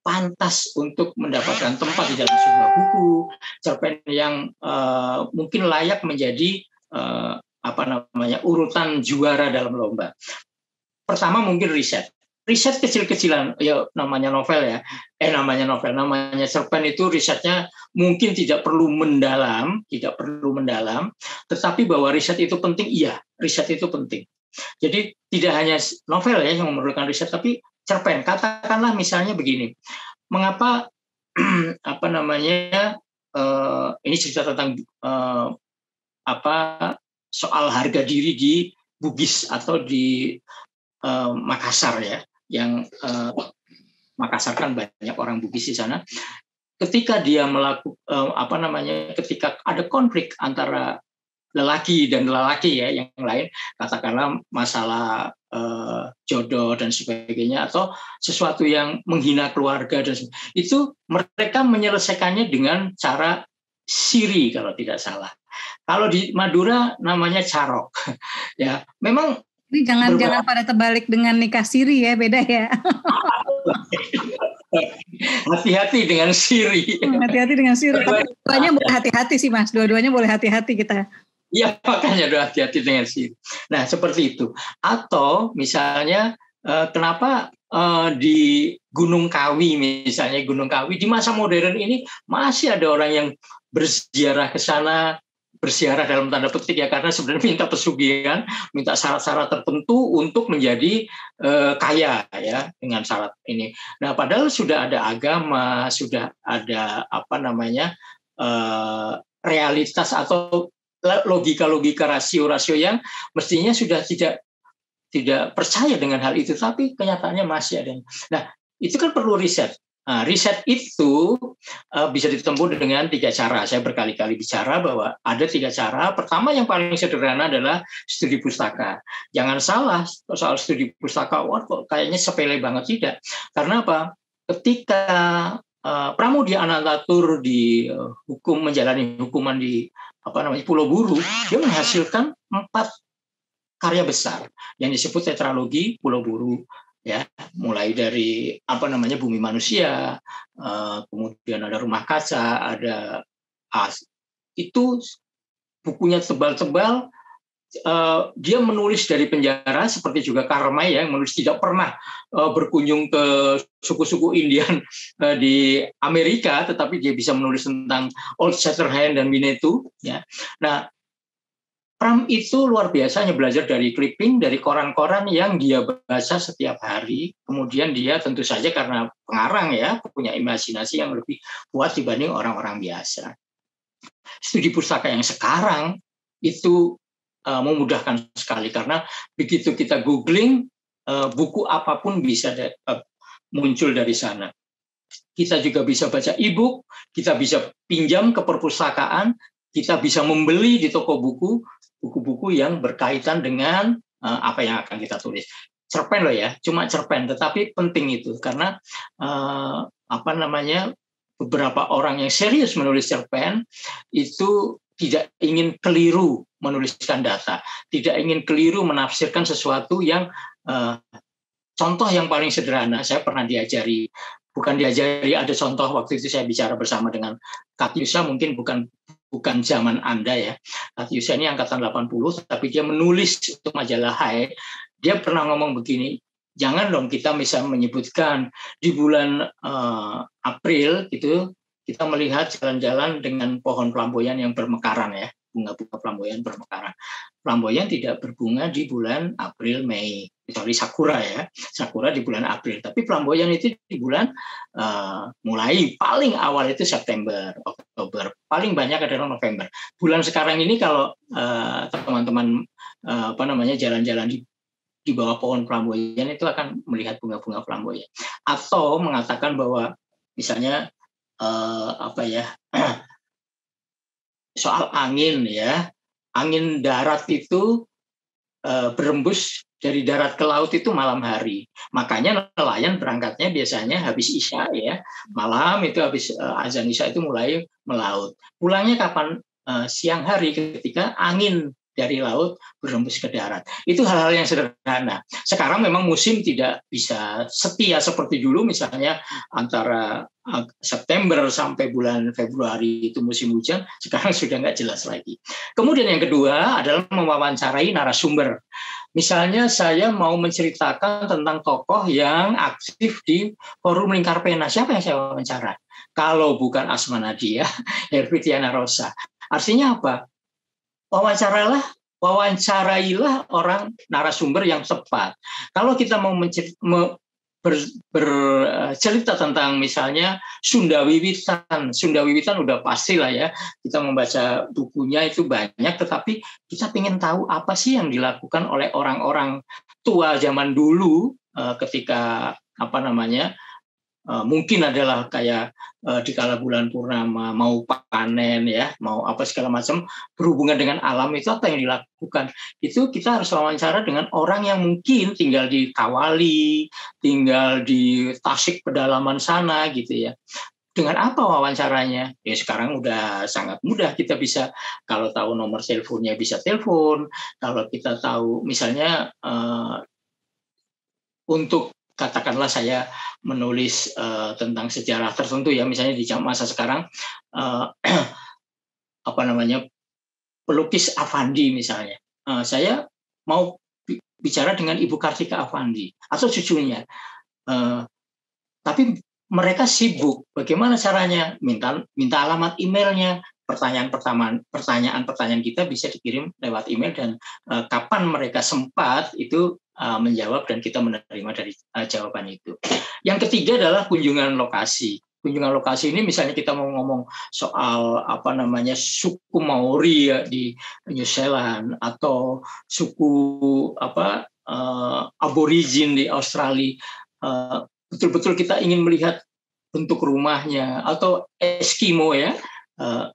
pantas untuk mendapatkan tempat di dalam sebuah buku, cerpen yang mungkin layak menjadi urutan juara dalam lomba. Pertama mungkin riset kecil-kecilan, ya namanya cerpen itu risetnya mungkin tidak perlu mendalam, tetapi bahwa riset itu penting, iya, riset itu penting. Jadi tidak hanya novel ya yang memerlukan riset, tapi cerpen. Katakanlah misalnya begini, mengapa ini cerita tentang soal harga diri di Bugis atau di Makassar ya, yang Makassar kan banyak orang Bugis di sana. Ketika dia ketika ada konflik antara lelaki dan lelaki ya yang lain, katakanlah masalah jodoh dan sebagainya, atau sesuatu yang menghina keluarga dan itu mereka menyelesaikannya dengan cara siri kalau tidak salah. Kalau di Madura namanya carok. Ya, memang ini jangan pada terbalik dengan nikah siri ya, beda ya. Hati-hati dengan siri. Hati-hati dengan siri. Dua-duanya boleh hati-hati sih Mas. Dua-duanya boleh hati-hati kita. Iya, makanya hati-hati dengan siri. Nah, seperti itu. Atau misalnya kenapa di Gunung Kawi misalnya, Gunung Kawi di masa modern ini masih ada orang yang berziarah ke sana, berziarah dalam tanda petik ya, karena sebenarnya minta pesugihan, minta syarat-syarat tertentu untuk menjadi kaya ya dengan syarat ini. Nah, padahal sudah ada agama, sudah ada realitas atau logika-logika rasio-rasio yang mestinya sudah tidak percaya dengan hal itu, tapi kenyataannya masih ada. Nah, itu kan perlu riset. Nah, riset itu bisa ditempuh dengan 3 cara. Saya berkali-kali bicara bahwa ada 3 cara. Pertama yang paling sederhana adalah studi pustaka. Jangan salah soal studi pustaka, wah kok kayaknya sepele banget, tidak. Karena apa? Ketika Pramoedya Anantatur di menjalani hukuman di Pulau Buru, dia menghasilkan 4 karya besar yang disebut tetralogi Pulau Buru. Ya, mulai dari Bumi Manusia, kemudian ada Rumah Kaca, ada itu bukunya tebal-tebal. Dia menulis dari penjara, seperti juga Karmay yang menulis tidak pernah berkunjung ke suku-suku Indian di Amerika, tetapi dia bisa menulis tentang Old Shatterhand dan Winnetou. Ya, nah. Pram itu luar biasanya belajar dari clipping, dari koran-koran yang dia baca setiap hari. Kemudian dia tentu saja karena pengarang ya, punya imajinasi yang lebih kuat dibanding orang-orang biasa. Studi pustaka yang sekarang itu memudahkan sekali, karena begitu kita googling, buku apapun bisa muncul dari sana. Kita juga bisa baca e-book, kita bisa pinjam ke perpustakaan, kita bisa membeli di toko buku-buku yang berkaitan dengan apa yang akan kita tulis. Cerpen loh ya, cuma cerpen, tetapi penting itu karena beberapa orang yang serius menulis cerpen itu tidak ingin keliru menuliskan data, tidak ingin keliru menafsirkan sesuatu yang contoh yang paling sederhana. Saya pernah ada contoh waktu itu saya bicara bersama dengan Katyusha, mungkin bukan zaman Anda ya. Katyusha ini angkatan 80, tapi dia menulis untuk majalah Hai. Dia pernah ngomong begini, jangan dong kita misalnya menyebutkan di bulan April gitu, kita melihat jalan-jalan dengan pohon flamboyan yang bermekaran ya, bunga-bunga flamboyan bermekaran. Flamboyan tidak berbunga di bulan April, Mei, kecuali sakura ya, sakura di bulan April. Tapi flamboyan itu di bulan mulai paling awal itu September, Oktober, paling banyak adalah November. Bulan sekarang ini kalau teman-teman jalan-jalan di bawah pohon flamboyan itu akan melihat bunga-bunga flamboyan. Atau mengatakan bahwa misalnya apa ya, soal angin ya, angin darat itu berembus dari darat ke laut itu malam hari. Makanya nelayan berangkatnya biasanya habis isya ya, malam itu habis azan isya itu mulai melaut. Pulangnya kapan? Siang hari ketika angin dari laut berembus ke darat. Itu hal-hal yang sederhana. Sekarang memang musim tidak bisa setia seperti dulu, misalnya antara September sampai bulan Februari itu musim hujan, sekarang sudah nggak jelas lagi. Kemudian yang kedua adalah mewawancarai narasumber. Misalnya saya mau menceritakan tentang tokoh yang aktif di Forum Lingkar Pena. Siapa yang saya wawancara? Kalau bukan Asma Nadia, Hervitiana Rosa. Artinya apa? Wawancarailah orang narasumber yang tepat. Kalau kita mau bercerita tentang misalnya Sunda Wiwitan udah pasti lah ya, kita membaca bukunya itu banyak, tetapi kita ingin tahu apa sih yang dilakukan oleh orang-orang tua zaman dulu ketika mungkin adalah kayak di kala bulan purnama mau panen ya, mau apa segala macam berhubungan dengan alam, itu apa yang dilakukan. Itu kita harus wawancara dengan orang yang mungkin tinggal di Kawali, tinggal di Tasik pedalaman sana gitu ya. Dengan apa wawancaranya? Ya sekarang udah sangat mudah, kita bisa, kalau tahu nomor teleponnya bisa telepon, kalau kita tahu misalnya untuk katakanlah saya menulis tentang sejarah tertentu ya, misalnya di masa sekarang pelukis Affandi misalnya, saya mau bicara dengan Ibu Kartika Affandi atau cucunya, tapi mereka sibuk. Bagaimana caranya? Minta alamat emailnya. Pertanyaan kita bisa dikirim lewat email, dan kapan mereka sempat itu menjawab dan kita menerima dari jawaban itu. Yang ketiga adalah kunjungan lokasi. Kunjungan lokasi ini misalnya kita mau ngomong soal suku Maori ya di New Zealand, atau suku Aborigin di Australia. Betul-betul kita ingin melihat bentuk rumahnya, atau Eskimo ya,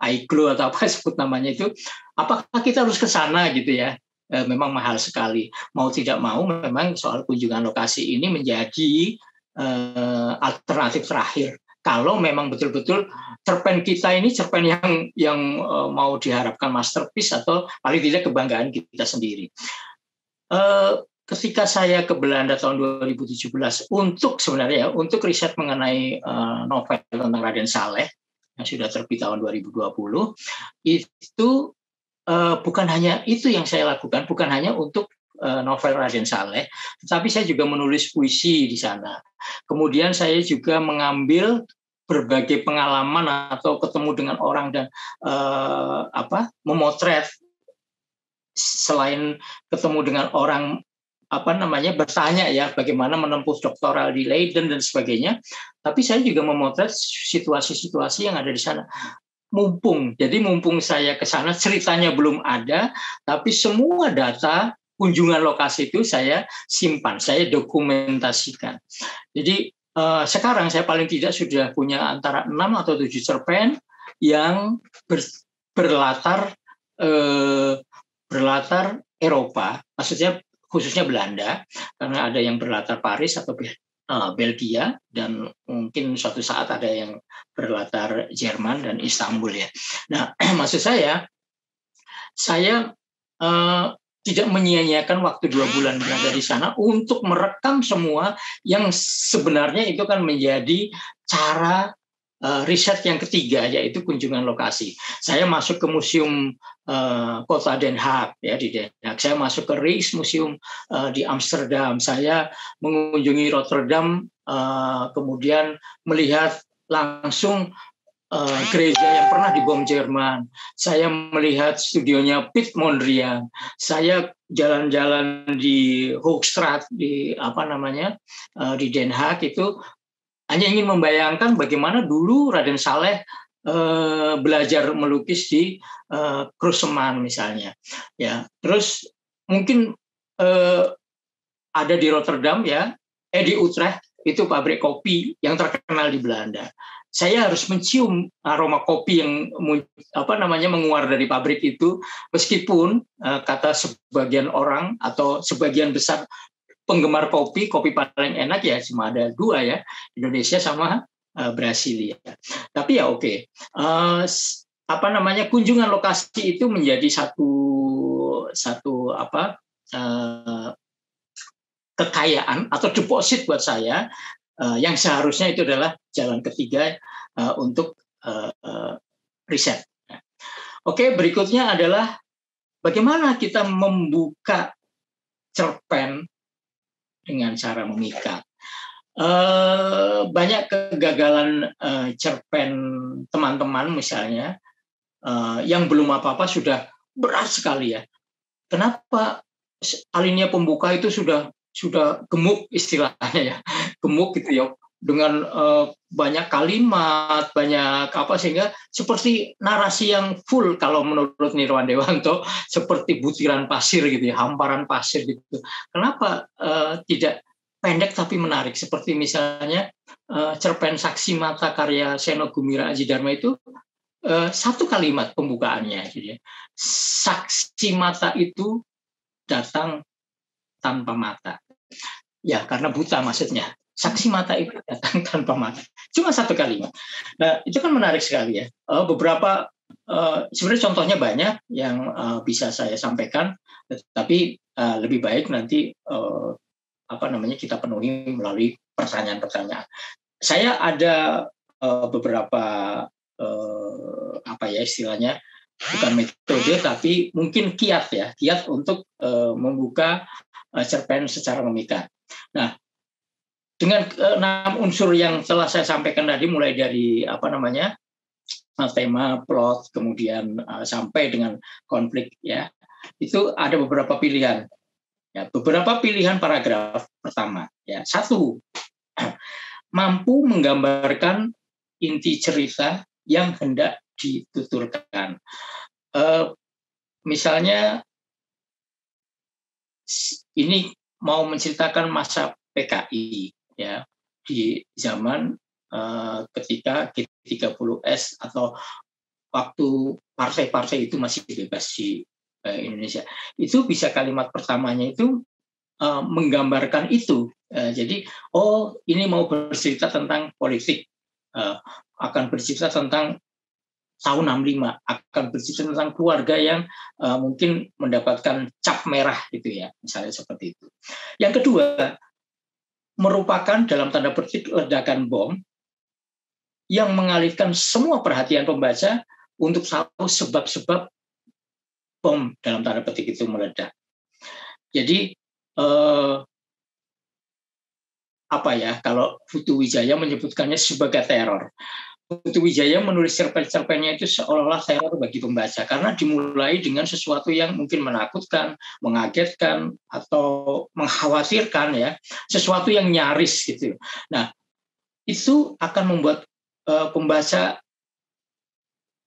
Igloo atau apa sebut namanya itu, apakah kita harus ke sana gitu ya? Memang mahal sekali. Mau tidak mau memang soal kunjungan lokasi ini menjadi alternatif terakhir. Kalau memang betul-betul cerpen kita ini cerpen yang mau diharapkan masterpiece atau paling tidak kebanggaan kita sendiri. Ketika saya ke Belanda tahun 2017 untuk riset mengenai novel tentang Raden Saleh yang sudah terbit tahun 2020, itu bukan hanya itu yang saya lakukan, bukan hanya untuk novel Raden Saleh, tetapi saya juga menulis puisi di sana. Kemudian saya juga mengambil berbagai pengalaman atau ketemu dengan orang dan memotret. Selain ketemu dengan orang bertanya ya bagaimana menempuh doktoral di Leiden dan sebagainya, tapi saya juga memotret situasi-situasi yang ada di sana. Mumpung saya ke sana, ceritanya belum ada, tapi semua data kunjungan lokasi itu saya simpan, saya dokumentasikan. Jadi sekarang saya paling tidak sudah punya antara 6 atau 7 cerpen yang berlatar Eropa, maksudnya khususnya Belanda, karena ada yang berlatar Paris atau Belgia, dan mungkin suatu saat ada yang berlatar Jerman dan Istanbul ya. Nah, maksud saya tidak menyia-nyiakan waktu 2 bulan berada di sana untuk merekam semua yang sebenarnya itu kan menjadi cara riset yang ketiga, yaitu kunjungan lokasi. Saya masuk ke museum kota Den Haag ya, di Den Haag. Saya masuk ke Rijksmuseum di Amsterdam. Saya mengunjungi Rotterdam, kemudian melihat langsung gereja yang pernah dibom Jerman. Saya melihat studionya Piet Mondrian. Saya jalan-jalan di Hoogstraat di di Den Haag itu hanya ingin membayangkan bagaimana dulu Raden Saleh belajar melukis di Kruseman misalnya. Ya, terus mungkin ada di Rotterdam ya, di Utrecht itu pabrik kopi yang terkenal di Belanda. Saya harus mencium aroma kopi yang menguar dari pabrik itu, meskipun kata sebagian orang atau sebagian besar penggemar kopi paling enak ya cuma ada 2 ya, Indonesia sama Brasilia. Tapi ya oke. Kunjungan lokasi itu menjadi satu kekayaan atau deposit buat saya, yang seharusnya itu adalah jalan ketiga untuk riset. Oke, berikutnya adalah bagaimana kita membuka cerpen dengan cara memikat. Banyak kegagalan cerpen teman-teman misalnya, yang belum apa-apa sudah berat sekali ya. Kenapa alinea pembuka itu sudah gemuk istilahnya ya, gemuk gitu ya, dengan banyak kalimat, banyak sehingga seperti narasi yang full kalau menurut Nirwan Dewanto, seperti butiran pasir gitu ya, hamparan pasir gitu. Kenapa tidak pendek tapi menarik, seperti misalnya cerpen Saksi Mata karya Seno Gumira Aji Dharma itu, 1 kalimat pembukaannya gitu ya. Saksi mata itu datang tanpa mata. Ya, karena buta maksudnya. Saksi mata itu datang tanpa mata. Cuma 1 kalimat. Nah, itu kan menarik sekali ya. Beberapa sebenarnya contohnya banyak yang bisa saya sampaikan, tapi lebih baik nanti kita penuhi melalui pertanyaan-pertanyaan. Saya ada beberapa istilahnya, bukan metode tapi mungkin kiat untuk membuka cerpen secara memikat. Nah, dengan 6 unsur yang telah saya sampaikan tadi, mulai dari tema, plot, kemudian sampai dengan konflik ya, itu ada beberapa pilihan. Ya, beberapa pilihan paragraf. Pertama, ya, 1, mampu menggambarkan inti cerita yang hendak dituturkan. Misalnya, ini mau menceritakan masa PKI ya, di zaman ketika G30S atau waktu partai-partai itu masih bebas di Indonesia. Itu bisa kalimat pertamanya itu menggambarkan itu. Jadi, ini mau bercerita tentang politik, akan bercerita tentang tahun 65, akan bercerita tentang keluarga yang mungkin mendapatkan cap merah gitu ya, misalnya seperti itu. Yang kedua, merupakan dalam tanda petik ledakan bom yang mengalihkan semua perhatian pembaca untuk tahu sebab-sebab bom dalam tanda petik itu meledak. Jadi kalau Putu Wijaya menyebutkannya sebagai teror. Putu Wijaya menulis cerpen-cerpennya itu seolah-olah teror bagi pembaca, karena dimulai dengan sesuatu yang mungkin menakutkan, mengagetkan, atau mengkhawatirkan ya, sesuatu yang nyaris gitu. Nah, itu akan membuat pembaca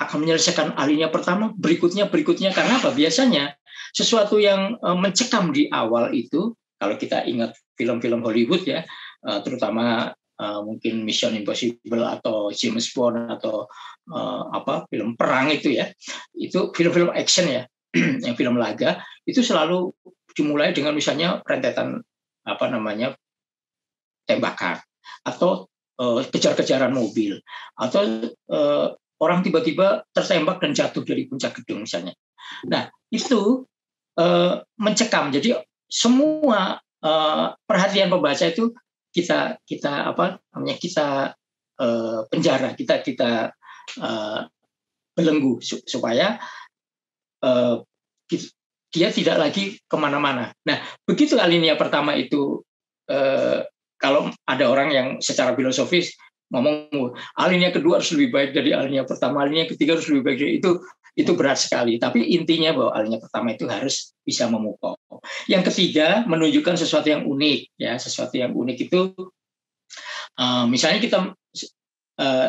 akan menyelesaikan alinea pertama, berikutnya, karena apa? Biasanya sesuatu yang mencekam di awal itu, kalau kita ingat film-film Hollywood ya, terutama mungkin Mission Impossible atau James Bond atau film perang itu ya, itu film-film action ya, yang film laga itu selalu dimulai dengan misalnya rentetan tembakan atau kejar-kejaran mobil atau orang tiba-tiba tertembak dan jatuh dari puncak gedung misalnya. Nah, itu mencekam. Jadi semua perhatian pembaca itu kita penjara, kita belenggu supaya dia tidak lagi kemana-mana. Nah, begitu alinea pertama itu, kalau ada orang yang secara filosofis ngomong alinea kedua harus lebih baik dari alinea pertama, alinea ketiga harus lebih baik dari itu berat sekali. Tapi intinya bahwa alinea pertama itu harus bisa memukau. Yang ketiga, menunjukkan sesuatu yang unik ya, sesuatu yang unik itu misalnya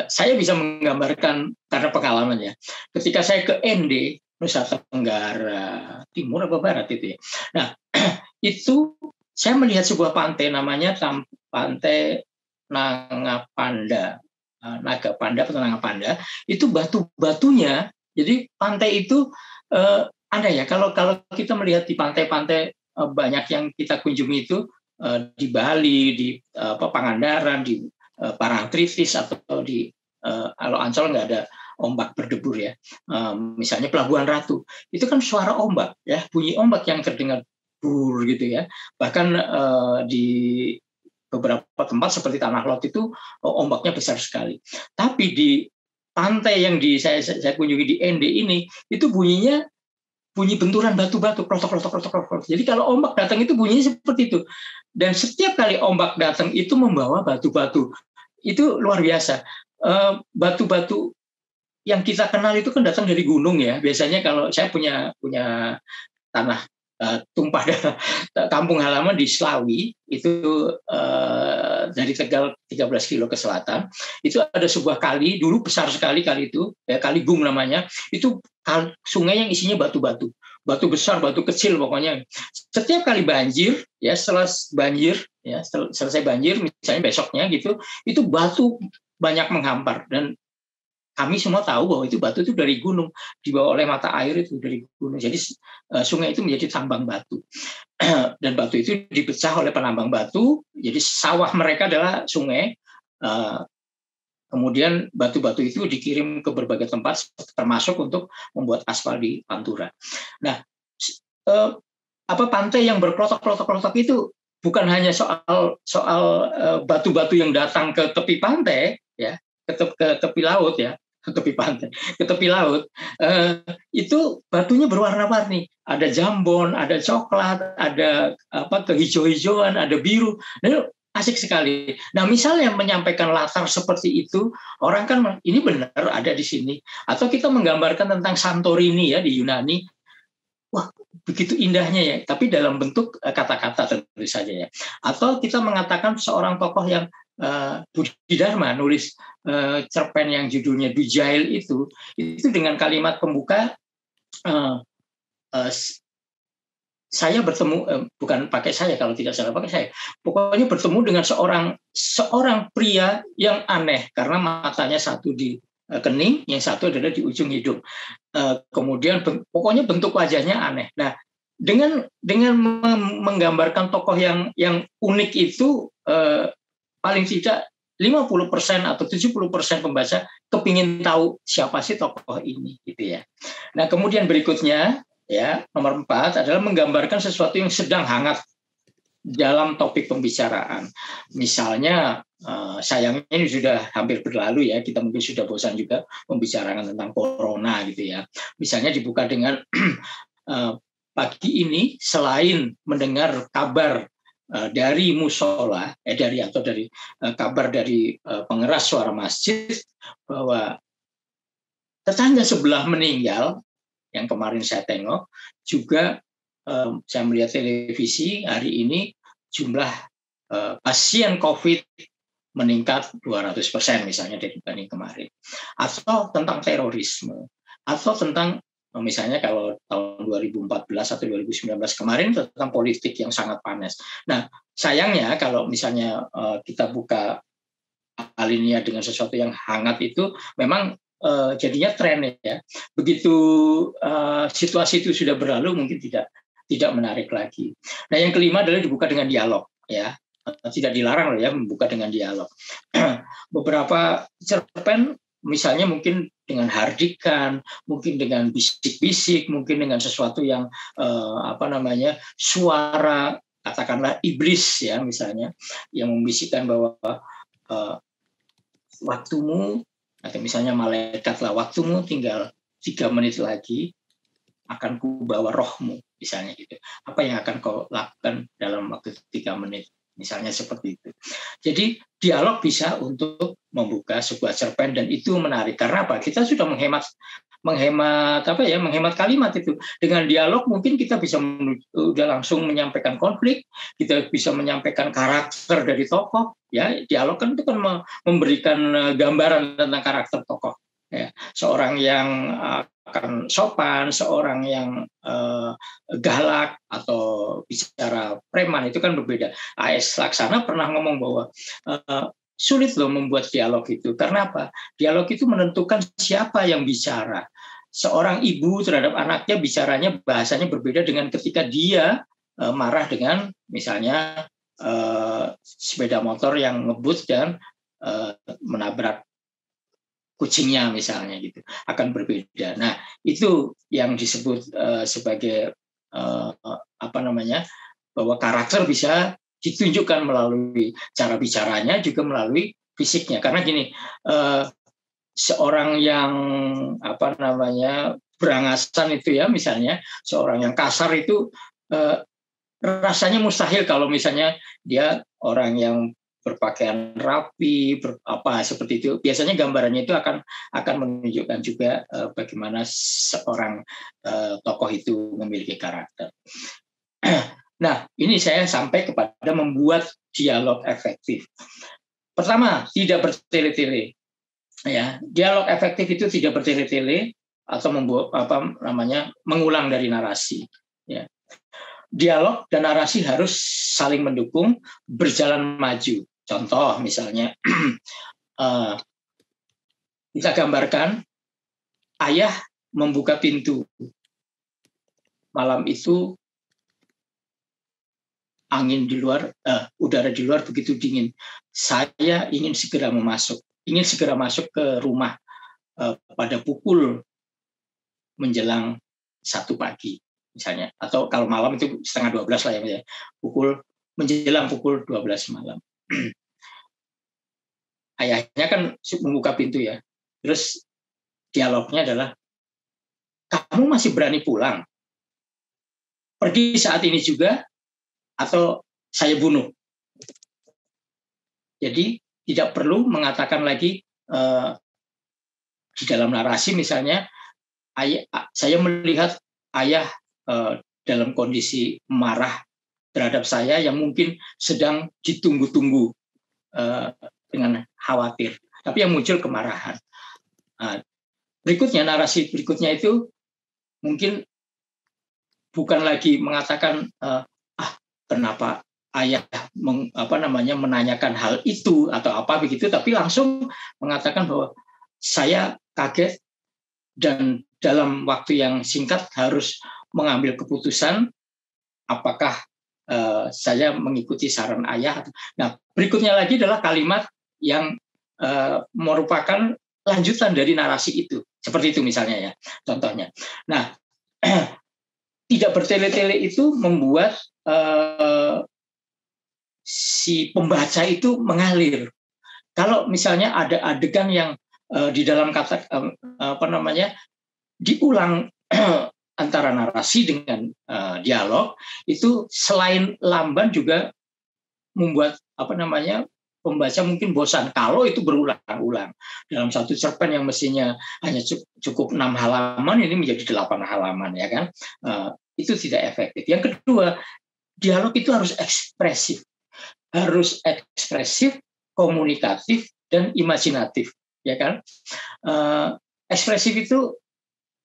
saya bisa menggambarkan karena pengalaman ya. Ketika saya ke ND, Nusa Tenggara Timur atau Barat itu ya. Nah, itu saya melihat sebuah pantai namanya Pantai Nagapanda, Nagapanda atau Nagapanda, itu batu-batunya. Jadi pantai itu ada ya. Kalau kita melihat di pantai-pantai banyak yang kita kunjungi itu di Bali, di Pangandaran, di Parangtritis atau di kalau Ancol nggak ada ombak berdebur ya. Misalnya Pelabuhan Ratu, itu kan suara ombak ya, bunyi ombak yang terdengar bur gitu ya. Bahkan di beberapa tempat seperti Tanah Lot itu ombaknya besar sekali. Tapi di pantai yang saya kunjungi di Ende ini, itu bunyinya bunyi benturan batu-batu, krotok. Jadi kalau ombak datang itu bunyinya seperti itu. Dan setiap kali ombak datang itu membawa batu-batu. Itu luar biasa. Batu-batu yang kita kenal itu kan datang dari gunung ya. Biasanya kalau saya punya tanah tumpah darah kampung halaman di Slawi, itu dari Tegal 13 kilo ke selatan, itu ada sebuah kali, dulu besar sekali kali itu, ya, Kali Gung namanya, itu sungai yang isinya batu-batu, batu besar, batu kecil pokoknya. Setiap kali banjir, ya setelah banjir, ya selesai banjir, misalnya besoknya gitu, itu batu banyak menghampar, dan kami semua tahu bahwa itu batu itu dari gunung, dibawa oleh mata air itu dari gunung. Jadi sungai itu menjadi tambang batu. Dan batu itu dipecah oleh penambang batu, jadi sawah mereka adalah sungai. Kemudian batu-batu itu dikirim ke berbagai tempat, termasuk untuk membuat aspal di Pantura. Nah, pantai yang berklotok-klotok itu bukan hanya soal batu-batu yang datang ke tepi pantai, ya, ke tepi laut ya, ke tepi pantai, ke tepi laut, itu batunya berwarna-warni. Ada jambon, ada coklat, ada kehijau-hijauan, ada biru. Nah, asik sekali. Nah, misalnya menyampaikan latar seperti itu, orang kan ini benar ada di sini. Atau kita menggambarkan tentang Santorini ya di Yunani. Wah, begitu indahnya ya, tapi dalam bentuk kata-kata tentu saja ya. Atau kita mengatakan seorang tokoh yang Budi Dharma nulis cerpen yang judulnya Dujail itu dengan kalimat pembuka, saya bertemu, bukan pakai saya kalau tidak salah pakai saya, pokoknya bertemu dengan seorang pria yang aneh karena matanya satu di kening, yang satu adalah di ujung hidung. Kemudian pokoknya bentuk wajahnya aneh. Nah, dengan menggambarkan tokoh yang unik itu, paling tidak 50% atau 70% pembaca kepingin tahu siapa sih tokoh ini, gitu ya. Nah, kemudian berikutnya, ya, nomor 4 adalah menggambarkan sesuatu yang sedang hangat dalam topik pembicaraan. Misalnya, sayangnya ini sudah hampir berlalu ya, kita mungkin sudah bosan juga membicarakan tentang corona gitu ya. Misalnya dibuka dengan pagi ini selain mendengar kabar dari musola, dari kabar dari pengeras suara masjid bahwa tetangga sebelah meninggal, yang kemarin saya tengok, juga saya melihat televisi hari ini jumlah pasien COVID meningkat 200% misalnya dibanding kemarin. Atau tentang terorisme, atau tentang misalnya kalau tahun 2014 atau 2019 kemarin tentang politik yang sangat panas. Nah, sayangnya kalau misalnya kita buka alinea dengan sesuatu yang hangat itu memang jadinya tren ya. Begitu situasi itu sudah berlalu mungkin tidak menarik lagi. Nah, yang kelima adalah dibuka dengan dialog ya. Tidak dilarang loh ya membuka dengan dialog. Beberapa cerpen misalnya mungkin dengan hardikan, mungkin dengan bisik-bisik, mungkin dengan sesuatu yang suara katakanlah iblis ya misalnya yang membisikkan bahwa waktumu, atau misalnya malaikatlah waktumu tinggal 3 menit lagi akan kubawa rohmu misalnya gitu. Apa yang akan kau lakukan dalam waktu 3 menit? Misalnya seperti itu. Jadi dialog bisa untuk membuka sebuah cerpen dan itu menarik. Karena apa? Kita sudah menghemat kalimat itu. Dengan dialog mungkin kita bisa udah langsung menyampaikan konflik, kita bisa menyampaikan karakter dari tokoh. Ya, dialog kan itu kan memberikan gambaran tentang karakter tokoh. Ya, seorang yang akan sopan, seorang yang galak atau bicara preman itu kan berbeda. A.S. Laksana pernah ngomong bahwa sulit loh membuat dialog itu. Karena apa? Dialog itu menentukan siapa yang bicara. Seorang ibu terhadap anaknya bicaranya bahasanya berbeda dengan ketika dia marah dengan misalnya sepeda motor yang ngebut dan menabrak kucingnya misalnya gitu, akan berbeda. Nah, itu yang disebut sebagai bahwa karakter bisa ditunjukkan melalui cara bicaranya, juga melalui fisiknya. Karena gini, seorang yang berangasan itu ya, misalnya seorang yang kasar itu rasanya mustahil kalau misalnya dia orang yang berpakaian rapi, seperti itu. Biasanya gambarannya itu akan menunjukkan juga bagaimana seorang tokoh itu memiliki karakter. Nah, ini saya sampai kepada membuat dialog efektif. Pertama, tidak bertele-tele. Ya, dialog efektif itu tidak bertele-tele atau mengulang dari narasi. Ya. Dialog dan narasi harus saling mendukung, berjalan maju. Contoh misalnya, kita gambarkan ayah membuka pintu. Malam itu angin di luar, udara di luar begitu dingin. Saya ingin segera masuk ke rumah pada pukul menjelang 1 pagi. Misalnya, atau kalau malam itu 11:30 lah ya, menjelang pukul 12 malam. Ayahnya kan membuka pintu ya, terus dialognya adalah, kamu masih berani pulang? Pergi saat ini juga, atau saya bunuh. Jadi tidak perlu mengatakan lagi di dalam narasi misalnya, saya melihat ayah dalam kondisi marah terhadap saya yang mungkin sedang ditunggu-tunggu dengan khawatir, tapi yang muncul kemarahan. Narasi berikutnya itu mungkin bukan lagi mengatakan kenapa ayah menanyakan hal itu atau apa begitu, tapi langsung mengatakan bahwa saya kaget dan dalam waktu yang singkat harus mengambil keputusan apakah saya mengikuti saran ayah. Nah, berikutnya lagi adalah kalimat yang merupakan lanjutan dari narasi itu. Seperti itu misalnya ya, contohnya. Nah, tidak bertele-tele itu membuat si pembaca itu mengalir. Kalau misalnya ada adegan yang di dalam kata diulang antara narasi dengan dialog, itu selain lamban juga membuat pembaca mungkin bosan kalau itu berulang-ulang. Dalam satu cerpen yang mestinya hanya cukup 6 halaman, ini menjadi 8 halaman, ya kan? Itu tidak efektif. Yang kedua, dialog itu harus ekspresif. Harus ekspresif, komunikatif, dan imajinatif, ya kan? Ekspresif itu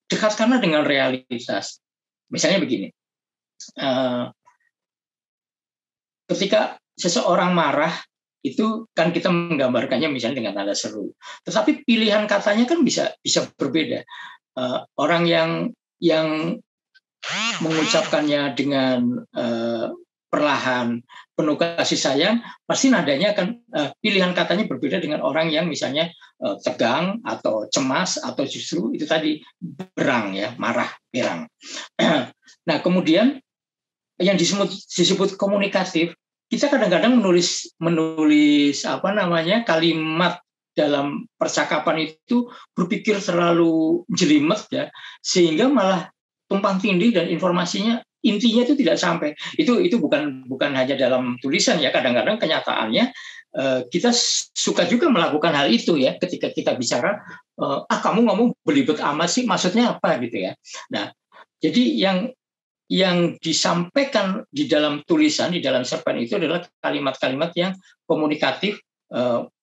dekatkanlah dengan realitas. Misalnya begini, ketika seseorang marah, itu kan kita menggambarkannya misalnya dengan nada seru. Tetapi pilihan katanya kan bisa berbeda. Orang yang mengucapkannya dengan perlahan, penuh kasih sayang, pasti nadanya akan pilihan katanya berbeda dengan orang yang misalnya tegang atau cemas atau justru itu tadi berang ya, marah, berang. Nah, kemudian yang disebut komunikatif, kita kadang-kadang menulis kalimat dalam percakapan itu berpikir terlalu jelimet ya, sehingga malah tumpang tindih dan informasinya intinya itu tidak sampai. Itu bukan hanya dalam tulisan ya, kadang-kadang kenyataannya kita suka juga melakukan hal itu ya, ketika kita bicara kamu ngomong belibet amat sih, maksudnya apa gitu ya. Nah, jadi yang disampaikan di dalam tulisan, di dalam cerpen itu adalah kalimat-kalimat yang komunikatif,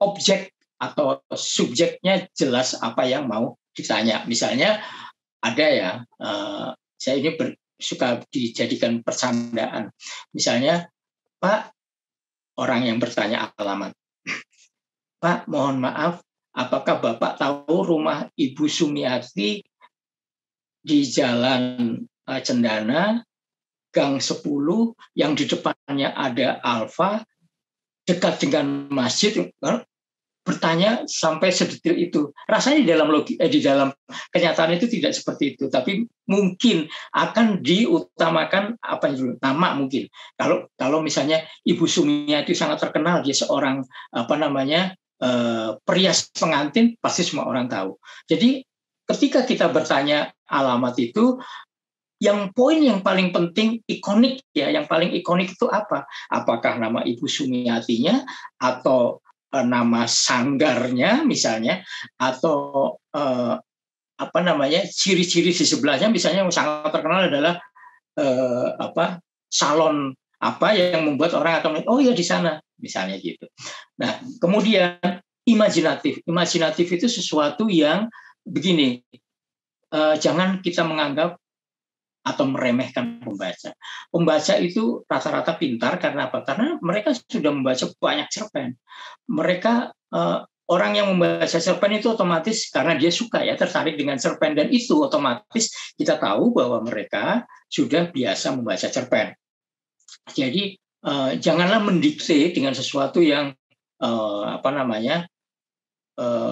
objek atau subjeknya jelas apa yang mau ditanya. Misalnya ada ya, saya ini suka dijadikan persandaan. Misalnya, Pak, orang yang bertanya alamat. Pak, mohon maaf, apakah Bapak tahu rumah Ibu Sumiati di Jalan Cendana, Gang 10, yang di depannya ada Alfa, dekat dengan masjid? Bertanya sampai sedetil itu. Rasanya di dalam kenyataan itu tidak seperti itu, tapi mungkin akan diutamakan apa yang nama mungkin. Kalau misalnya Ibu Sumiati sangat terkenal, dia seorang perias pengantin, pasti semua orang tahu. Jadi ketika kita bertanya alamat itu, poin yang paling penting ikonik ya, yang paling ikonik itu apa? Apakah nama Ibu Sumiatinya atau nama sanggarnya misalnya, atau ciri-ciri di sebelahnya, misalnya yang sangat terkenal adalah salon apa yang membuat orang atau oh ya di sana misalnya gitu. Nah, kemudian imajinatif itu sesuatu yang begini, jangan kita menganggap atau meremehkan pembaca. Pembaca itu rata-rata pintar karena apa? Karena mereka sudah membaca banyak cerpen. Mereka orang yang membaca cerpen itu otomatis karena dia suka ya, tertarik dengan cerpen, dan itu otomatis kita tahu bahwa mereka sudah biasa membaca cerpen. Jadi janganlah mendikte dengan sesuatu yang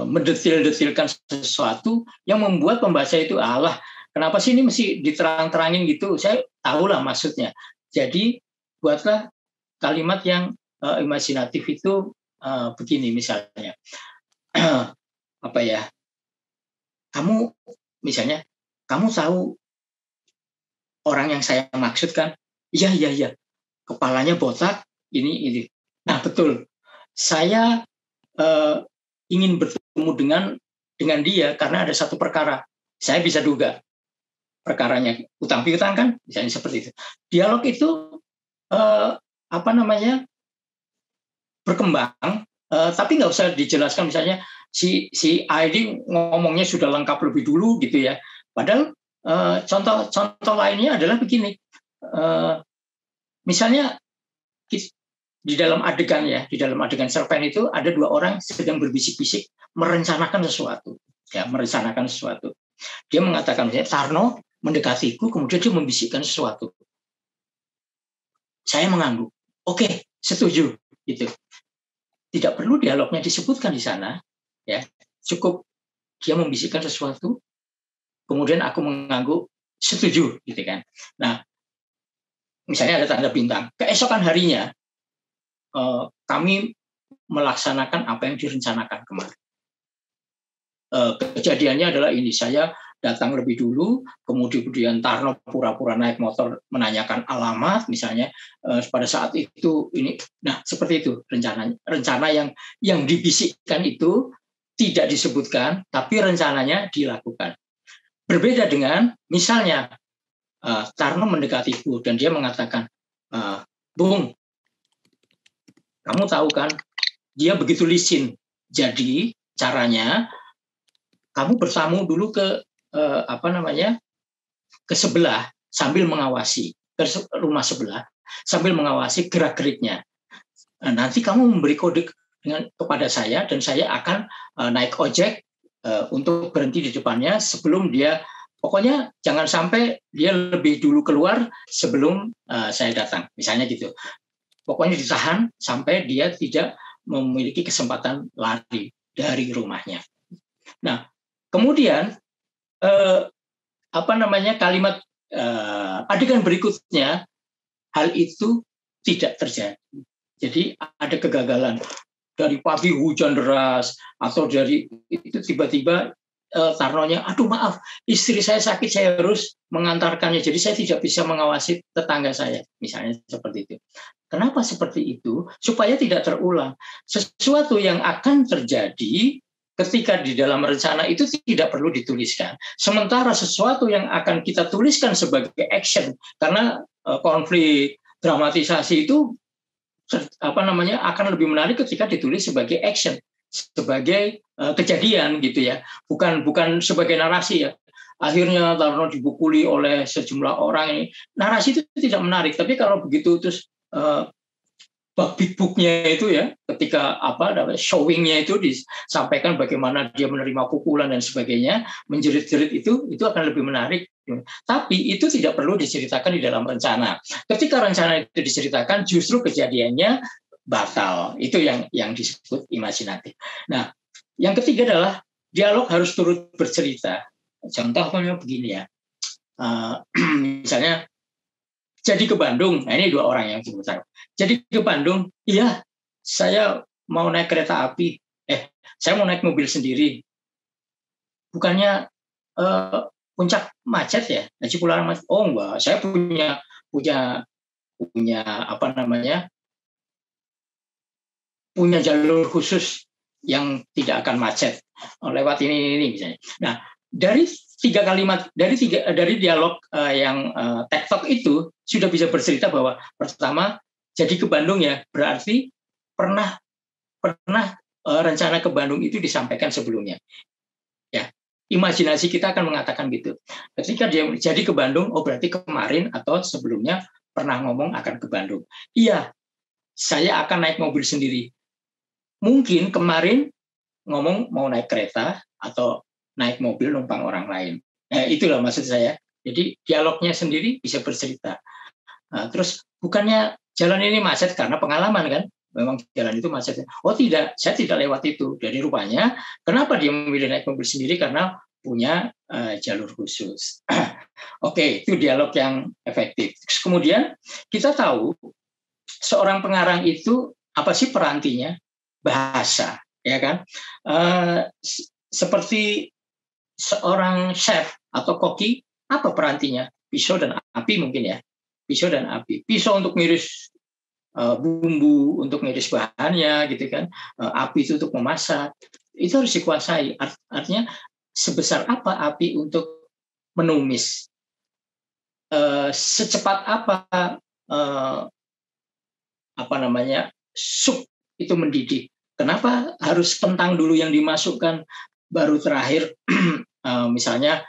mendetil-detilkan sesuatu yang membuat pembaca itu kenapa sih ini mesti diterang-terangin gitu? Saya tahulah maksudnya. Jadi buatlah kalimat yang imajinatif itu begini misalnya. Kamu misalnya, kamu tahu orang yang saya maksudkan? Iya. Kepalanya botak, ini. Nah, betul. Saya ingin bertemu dengan dia karena ada satu perkara. Saya bisa duga perkaranya utang piutang kan, misalnya seperti itu. Dialog itu berkembang, tapi nggak usah dijelaskan misalnya si ID ngomongnya sudah lengkap lebih dulu gitu ya. Padahal contoh lainnya adalah begini, misalnya di dalam adegan cerpen itu ada dua orang sedang berbisik-bisik merencanakan sesuatu. Dia mengatakan, Tarno mendekatiku, kemudian dia membisikkan sesuatu. Saya mengangguk. Oke, setuju. Gitu. Tidak perlu dialognya disebutkan di sana. Ya, cukup dia membisikkan sesuatu, kemudian aku mengangguk, setuju. Gitu kan. Nah, misalnya ada tanda bintang. Keesokan harinya, kami melaksanakan apa yang direncanakan kemarin. Kejadiannya adalah ini, saya datang lebih dulu, kemudian Tarno pura-pura naik motor menanyakan alamat misalnya, pada saat itu ini. Nah, seperti itu rencana yang dibisikkan itu tidak disebutkan, tapi rencananya dilakukan. Berbeda dengan misalnya Tarno mendekatiku dan dia mengatakan, Bung, kamu tahu kan dia begitu licin, jadi caranya kamu bertamu dulu ke ke sebelah sambil mengawasi, ke rumah sebelah sambil mengawasi gerak-geriknya. Nanti kamu memberi kode kepada saya dan saya akan naik ojek untuk berhenti di depannya sebelum dia, pokoknya jangan sampai dia lebih dulu keluar sebelum saya datang, misalnya gitu. Pokoknya ditahan sampai dia tidak memiliki kesempatan lari dari rumahnya. Nah, kemudian kalimat adegan berikutnya, hal itu tidak terjadi. Jadi ada kegagalan. Dari pagi hujan deras, atau dari itu tiba-tiba Tarnonya, aduh maaf, istri saya sakit, saya harus mengantarkannya, jadi saya tidak bisa mengawasi tetangga saya, misalnya seperti itu. Kenapa seperti itu? Supaya tidak terulang. Sesuatu yang akan terjadi ketika di dalam rencana itu tidak perlu dituliskan. Sementara sesuatu yang akan kita tuliskan sebagai action, karena konflik dramatisasi itu akan lebih menarik ketika ditulis sebagai action, sebagai kejadian gitu ya, bukan sebagai narasi ya. Akhirnya Tarno dibukuli oleh sejumlah orang, ini narasi itu tidak menarik. Tapi kalau begitu terus bug big book-nya itu ya, ketika showing-nya itu disampaikan bagaimana dia menerima pukulan dan sebagainya, menjerit-jerit itu akan lebih menarik. Tapi itu tidak perlu diceritakan di dalam rencana. Ketika rencana itu diceritakan, justru kejadiannya batal. Itu yang disebut imajinatif. Nah, yang ketiga adalah dialog harus turut bercerita. Contohnya begini ya, misalnya jadi ke Bandung. Nah, ini dua orang yang sebentar. Jadi ke Bandung, iya, saya mau naik kereta api. Saya mau naik mobil sendiri. Bukannya puncak macet ya? Cipularang macet. Oh enggak, saya punya punya jalur khusus yang tidak akan macet lewat ini misalnya. Nah, dari tiga kalimat dari dialog yang TED Talk itu sudah bisa bercerita bahwa pertama, jadi ke Bandung ya, berarti pernah rencana ke Bandung itu disampaikan sebelumnya. Ya, imajinasi kita akan mengatakan gitu. Ketika dia jadi ke Bandung, oh berarti kemarin atau sebelumnya pernah ngomong akan ke Bandung. Iya, saya akan naik mobil sendiri. Mungkin kemarin ngomong mau naik kereta atau naik mobil numpang orang lain. Itulah maksud saya. Jadi dialognya sendiri bisa bercerita. Terus bukannya jalan ini macet karena pengalaman kan? Memang jalan itu macet. Oh tidak, saya tidak lewat itu. Jadi rupanya kenapa dia memilih naik mobil sendiri? Karena punya jalur khusus. Oke, itu dialog yang efektif. Terus kemudian kita tahu seorang pengarang itu apa sih perantinya? Bahasa, ya kan? Seperti seorang chef atau koki, apa perantinya? Pisau dan api mungkin ya. Pisau dan api. Pisau untuk ngiris bumbu, untuk ngiris bahannya gitu kan. Api itu untuk memasak. Itu harus dikuasai. Artinya sebesar apa api untuk menumis? Secepat apa sup itu mendidih? Kenapa harus kentang dulu yang dimasukkan, baru terakhir misalnya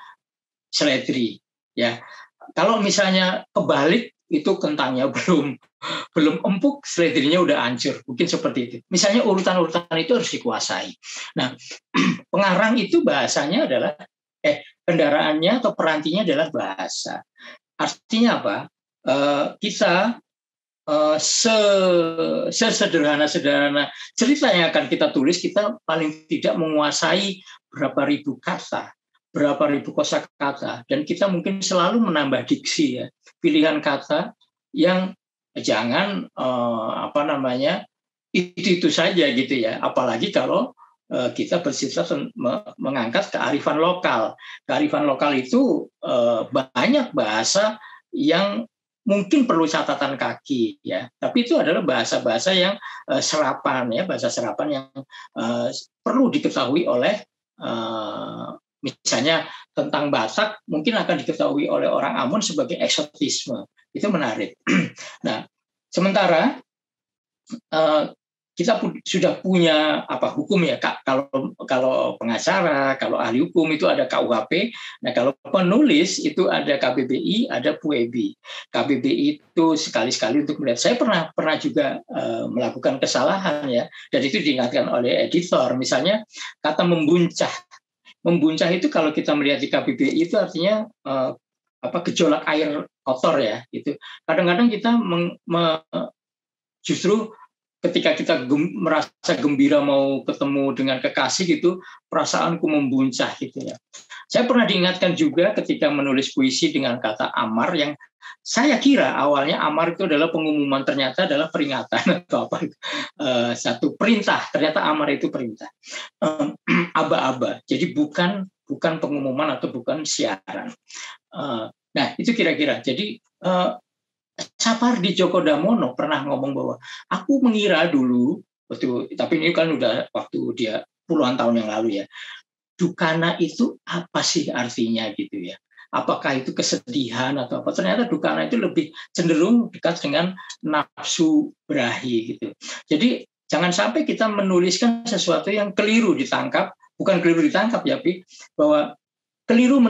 seledri ya. Kalau misalnya kebalik itu kentangnya belum empuk, seledrinya udah hancur, mungkin seperti itu. Misalnya urutan-urutan itu harus dikuasai. Nah, pengarang itu bahasanya adalah kendaraannya atau perantinya adalah bahasa. Artinya apa? Kita sesederhana cerita yang akan kita tulis, kita paling tidak menguasai berapa ribu kata, berapa ribu kosakata, dan kita mungkin selalu menambah diksi ya, pilihan kata yang jangan itu saja gitu ya. Apalagi kalau kita bersifat mengangkat kearifan lokal. Kearifan lokal itu banyak bahasa yang mungkin perlu catatan kaki ya, tapi itu adalah bahasa-bahasa yang serapan ya, bahasa serapan yang perlu diketahui oleh misalnya tentang Batak mungkin akan diketahui oleh orang Ambon sebagai eksotisme. Itu menarik. Nah, sementara kita sudah punya hukum ya, kalau pengacara, kalau ahli hukum itu ada KUHP. Nah, kalau penulis itu ada KBBI, ada PUEBI. KBBI itu sekali-sekali untuk melihat. Saya pernah juga melakukan kesalahan ya, dan itu diingatkan oleh editor. Misalnya kata membuncah. Membuncah itu kalau kita melihat di KBBI itu artinya gejolak air kotor ya. Itu kadang-kadang kita justru ketika kita merasa gembira mau ketemu dengan kekasih gitu, perasaanku membuncah gitu ya. Saya pernah diingatkan juga ketika menulis puisi dengan kata amar, yang saya kira awalnya amar itu adalah pengumuman, ternyata adalah peringatan atau satu perintah. Ternyata amar itu perintah. Aba-aba. Jadi bukan pengumuman atau bukan siaran. Nah, itu kira-kira. Jadi Sapardi Djoko Damono pernah ngomong bahwa aku mengira dulu, tapi ini kan udah waktu dia puluhan tahun yang lalu ya, dukana itu apa sih artinya gitu ya? Apakah itu kesedihan atau apa? Ternyata dukana itu lebih cenderung dekat dengan nafsu berahi gitu. Jadi jangan sampai kita menuliskan sesuatu yang keliru ditangkap, bukan keliru ditangkap ya, bahwa keliru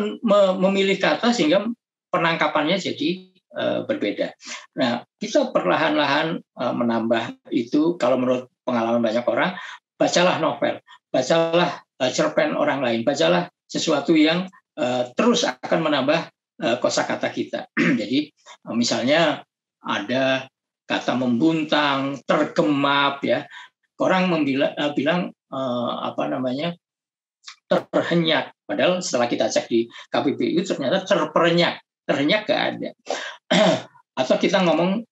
memilih kata sehingga penangkapannya jadi berbeda. Nah, kita perlahan-lahan menambah itu. Kalau menurut pengalaman banyak orang, bacalah novel, bacalah cerpen orang lain, bacalah sesuatu yang terus akan menambah kosakata kita. Jadi misalnya ada kata membuntang, tergemap, ya. Orang bilang terhenyak. Padahal setelah kita cek di KBBI ternyata terperenyak gak ada. Atau kita ngomong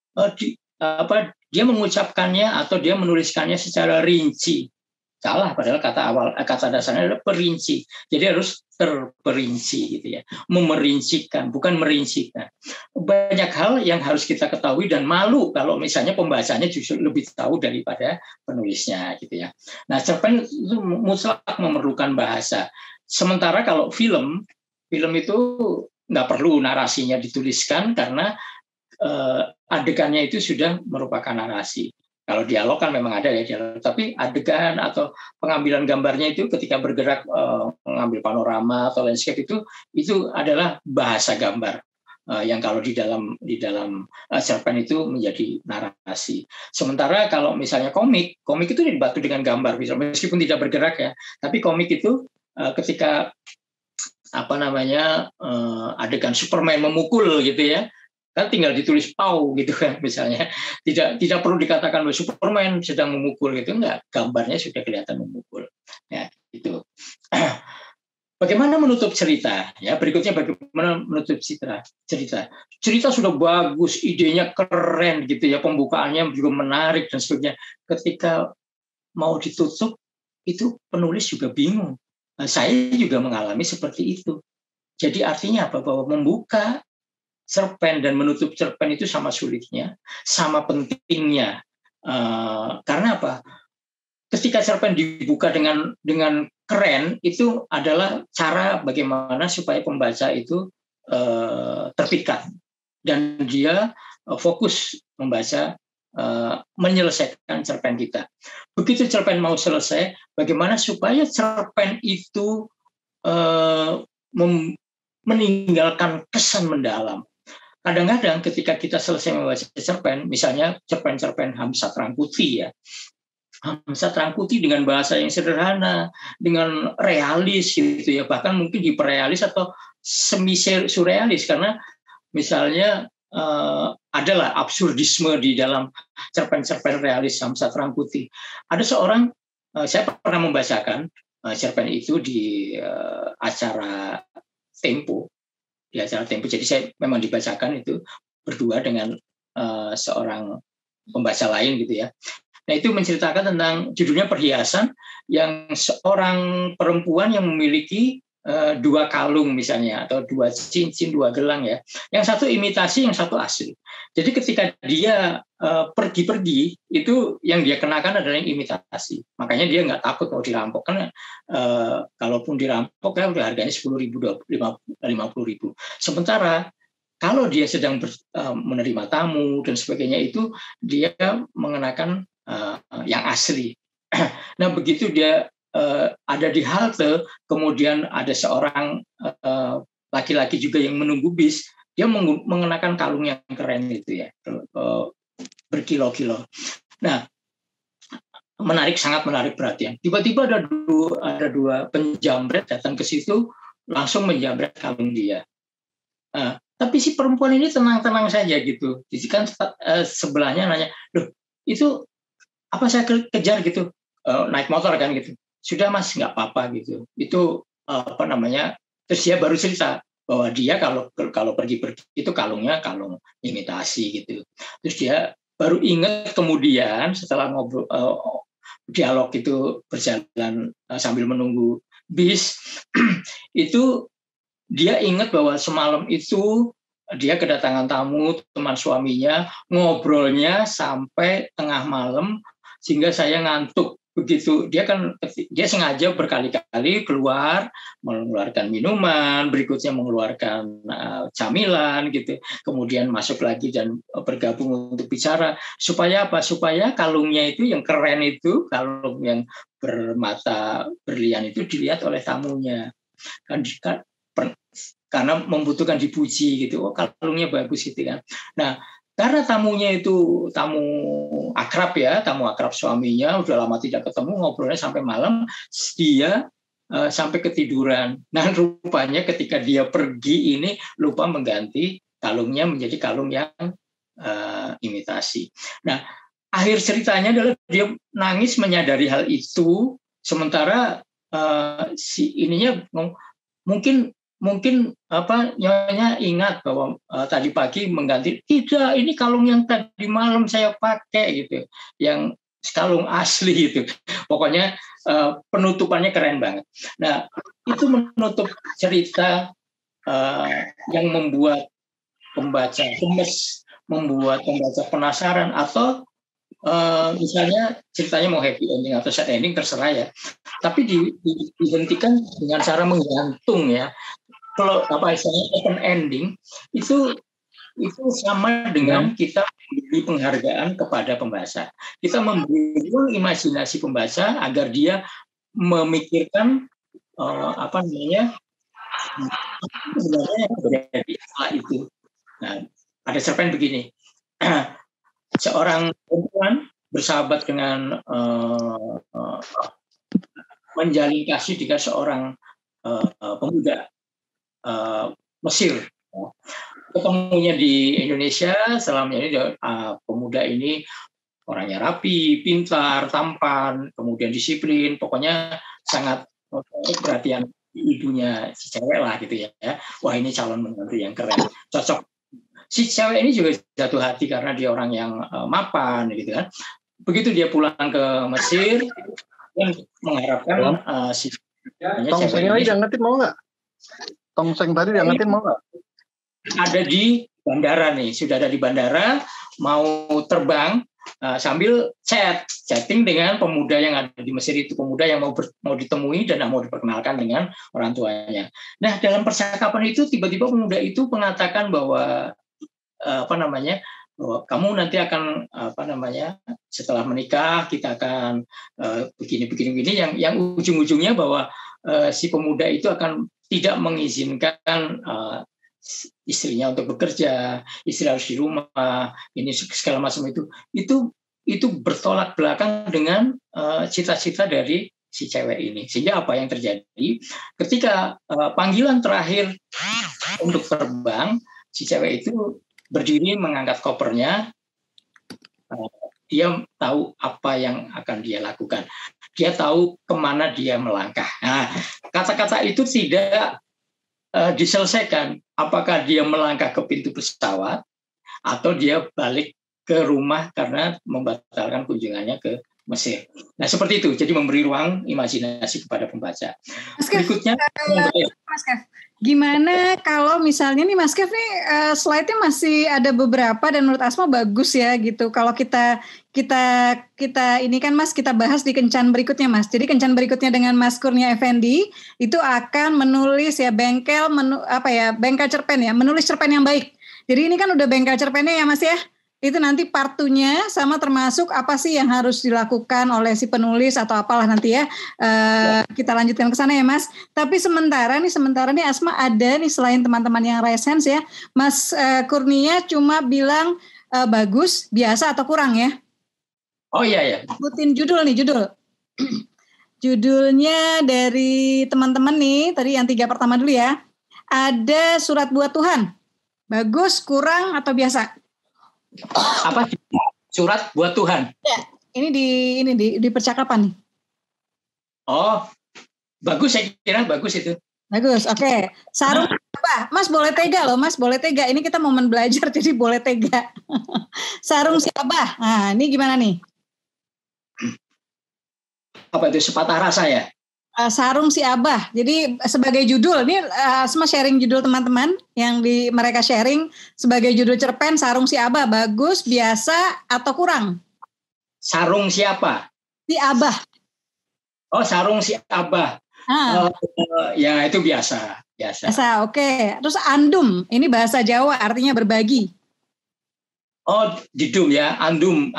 dia mengucapkannya atau dia menuliskannya secara rinci. Salah, padahal kata dasarnya adalah perinci. Jadi harus terperinci gitu ya. Memerincikan, bukan merincikan. Banyak hal yang harus kita ketahui dan malu kalau misalnya pembacanya justru lebih tahu daripada penulisnya gitu ya. Nah, cerpen itu mutlak memerlukan bahasa. Sementara kalau film itu nggak perlu narasinya dituliskan karena adegannya itu sudah merupakan narasi. Kalau dialog kan memang ada ya dialog, tapi adegan atau pengambilan gambarnya itu ketika bergerak mengambil panorama atau landscape itu adalah bahasa gambar yang kalau di dalam cerpen itu menjadi narasi. Sementara kalau misalnya komik itu dibantu dengan gambar, meskipun tidak bergerak ya, tapi komik itu ketika adegan Superman memukul gitu ya, kan tinggal ditulis pau gitu kan misalnya, tidak perlu dikatakan bahwa Superman sedang memukul gitu, enggak, gambarnya sudah kelihatan memukul ya itu. Bagaimana menutup cerita ya, berikutnya bagaimana menutup cerita sudah bagus, idenya keren gitu ya, pembukaannya juga menarik dan sebagainya, ketika mau ditutup itu penulis juga bingung. Saya juga mengalami seperti itu. Jadi artinya apa? Bahwa membuka cerpen dan menutup cerpen itu sama sulitnya, sama pentingnya. Karena apa? Ketika cerpen dibuka dengan keren, itu adalah cara bagaimana supaya pembaca itu terpikat dan dia fokus membaca, menyelesaikan cerpen kita. Begitu cerpen mau selesai, bagaimana supaya cerpen itu meninggalkan kesan mendalam. Kadang-kadang ketika kita selesai membaca cerpen, misalnya cerpen Hamsat Rangkuti ya, Hamsat Rangkuti dengan bahasa yang sederhana, dengan realis gitu ya, bahkan mungkin hiperrealis atau semi surrealis, karena misalnya adalah absurdisme di dalam cerpen-cerpen realis Hamsat Rangkuti. Ada seorang, saya pernah membacakan cerpen itu di acara Tempo. Jadi saya memang dibacakan itu berdua dengan seorang pembaca lain gitu ya. Nah, itu menceritakan tentang, judulnya Perhiasan, yang seorang perempuan yang memiliki 2 kalung misalnya, atau 2 cincin, 2 gelang ya. Yang satu imitasi, yang satu asli. Jadi ketika dia pergi-pergi, itu yang dia kenakan adalah yang imitasi. Makanya dia nggak takut mau dirampok, karena kalaupun dirampok ya udah harganya 10.000, 50.000. Sementara kalau dia sedang menerima tamu dan sebagainya, itu dia mengenakan yang asli. Nah, begitu dia ada di halte, kemudian ada seorang laki-laki juga yang menunggu bis, dia mengenakan kalung yang keren itu ya, berkilo-kilo. Nah, sangat menarik perhatian. Tiba-tiba ada dua penjamret datang ke situ, langsung menjamret kalung dia. Tapi si perempuan ini tenang-tenang saja gitu. Jadi kan sebelahnya nanya, loh itu apa saya kejar gitu, naik motor kan gitu. Sudah mas, nggak apa-apa gitu. Itu terus dia baru cerita bahwa dia kalau pergi-pergi itu kalungnya kalung imitasi gitu. Terus dia baru ingat kemudian setelah ngobrol, dialog itu berjalan sambil menunggu bis, itu dia ingat bahwa semalam itu dia kedatangan tamu, teman suaminya, ngobrolnya sampai tengah malam sehingga saya ngantuk. Begitu dia sengaja berkali-kali keluar, mengeluarkan minuman, berikutnya mengeluarkan camilan gitu, kemudian masuk lagi dan bergabung untuk bicara. Supaya apa? Supaya kalungnya itu yang keren itu, kalung yang bermata berlian itu dilihat oleh tamunya. Kan karena membutuhkan dipuji gitu. Oh, kalungnya bagus gitu kan. Nah, karena tamunya itu tamu akrab ya, tamu akrab suaminya, udah lama tidak ketemu, ngobrolnya sampai malam, dia sampai ketiduran. Nah, rupanya ketika dia pergi ini lupa mengganti kalungnya menjadi kalung yang imitasi. Nah, akhir ceritanya adalah dia nangis menyadari hal itu, sementara si ininya mungkin nyonya ingat bahwa tadi pagi mengganti, tidak, ini kalung yang tadi malam saya pakai gitu, yang kalung asli gitu. Pokoknya penutupannya keren banget. Nah, itu menutup cerita yang membuat pembaca gemes, membuat pembaca penasaran, atau misalnya ceritanya mau happy ending atau sad ending terserah ya, tapi dihentikan dengan cara menggantung ya. Kalau apa istilahnya open ending itu sama dengan kita memberi penghargaan kepada pembaca. Kita memberi ruang imajinasi pembaca agar dia memikirkan sebenarnya yang terjadi setelah itu. Nah, ada cerpen begini. Seorang perempuan bersahabat dengan menjalin kasih dengan seorang pemuda Mesir. Ketemunya di Indonesia, selama ini pemuda ini orangnya rapi, pintar, tampan, kemudian disiplin, pokoknya sangat perhatian ibunya si cewek lah gitu ya. Wah, ini calon menantu yang keren, cocok. Si cewek ini juga jatuh hati karena dia orang yang mapan gitu kan. Begitu dia pulang ke Mesir, dia mengharapkan si tongseng ini diangetin mau nggak? Tongseng tadi diangetin mau nggak? Ada di bandara nih, sudah ada di bandara, mau terbang sambil chatting dengan pemuda yang ada di Mesir itu, pemuda yang mau ditemui dan mau diperkenalkan dengan orang tuanya. Nah, dalam percakapan itu tiba-tiba pemuda itu mengatakan bahwa bahwa kamu nanti akan setelah menikah kita akan begini yang ujung-ujungnya bahwa si pemuda itu akan tidak mengizinkan istrinya untuk bekerja, istri harus di rumah, ini segala macam itu bertolak belakang dengan cita-cita dari si cewek ini. Sehingga apa yang terjadi ketika panggilan terakhir untuk terbang, si cewek itu berdiri mengangkat kopernya, dia tahu apa yang akan dia lakukan, dia tahu kemana dia melangkah. Nah, kata-kata itu tidak diselesaikan, apakah dia melangkah ke pintu pesawat atau dia balik ke rumah karena membatalkan kunjungannya ke Mesir. Nah, seperti itu. Jadi memberi ruang imajinasi kepada pembaca. Mas Kev, berikutnya, Mas Kev, gimana kalau misalnya nih Mas Kev nih slide-nya masih ada beberapa dan menurut Asma bagus ya gitu. Kalau kita ini kan Mas, kita bahas di kencan berikutnya Mas. Jadi kencan berikutnya dengan Mas Kurnia Effendi itu akan menulis ya bengkel cerpen ya, menulis cerpen yang baik. Jadi ini kan udah bengkel cerpennya ya Mas ya. Itu nanti part 2-nya sama termasuk apa sih yang harus dilakukan oleh si penulis atau apalah nanti ya. Kita lanjutkan ke sana ya Mas. Tapi sementara nih Asma ada nih selain teman-teman yang raise hands ya. Mas Kurnia cuma bilang bagus, biasa atau kurang ya. Oh iya. Ikutin judul. Judulnya dari teman-teman nih, tadi yang 3 pertama dulu ya. Ada Surat Buat Tuhan. Bagus, kurang atau biasa? Apa Surat Buat Tuhan? Ya, ini di percakapan nih. Oh, bagus, saya kira bagus itu. Bagus, oke. Sarung apa? Mas boleh tega loh, Mas boleh tega. Ini kita momen belajar jadi boleh tega. Sarung si Abah. Nah, ini gimana nih? Apa itu sepatah rasa ya? Sarung si Abah. Jadi sebagai judul, ini semua sharing judul teman-teman yang mereka sharing sebagai judul cerpen Sarung si Abah. Bagus, biasa, atau kurang? Sarung siapa? Si Abah. Oh, Sarung si Abah. Ya itu biasa. Biasa, oke. Terus andum, ini bahasa Jawa artinya berbagi. Oh, didum ya, andum.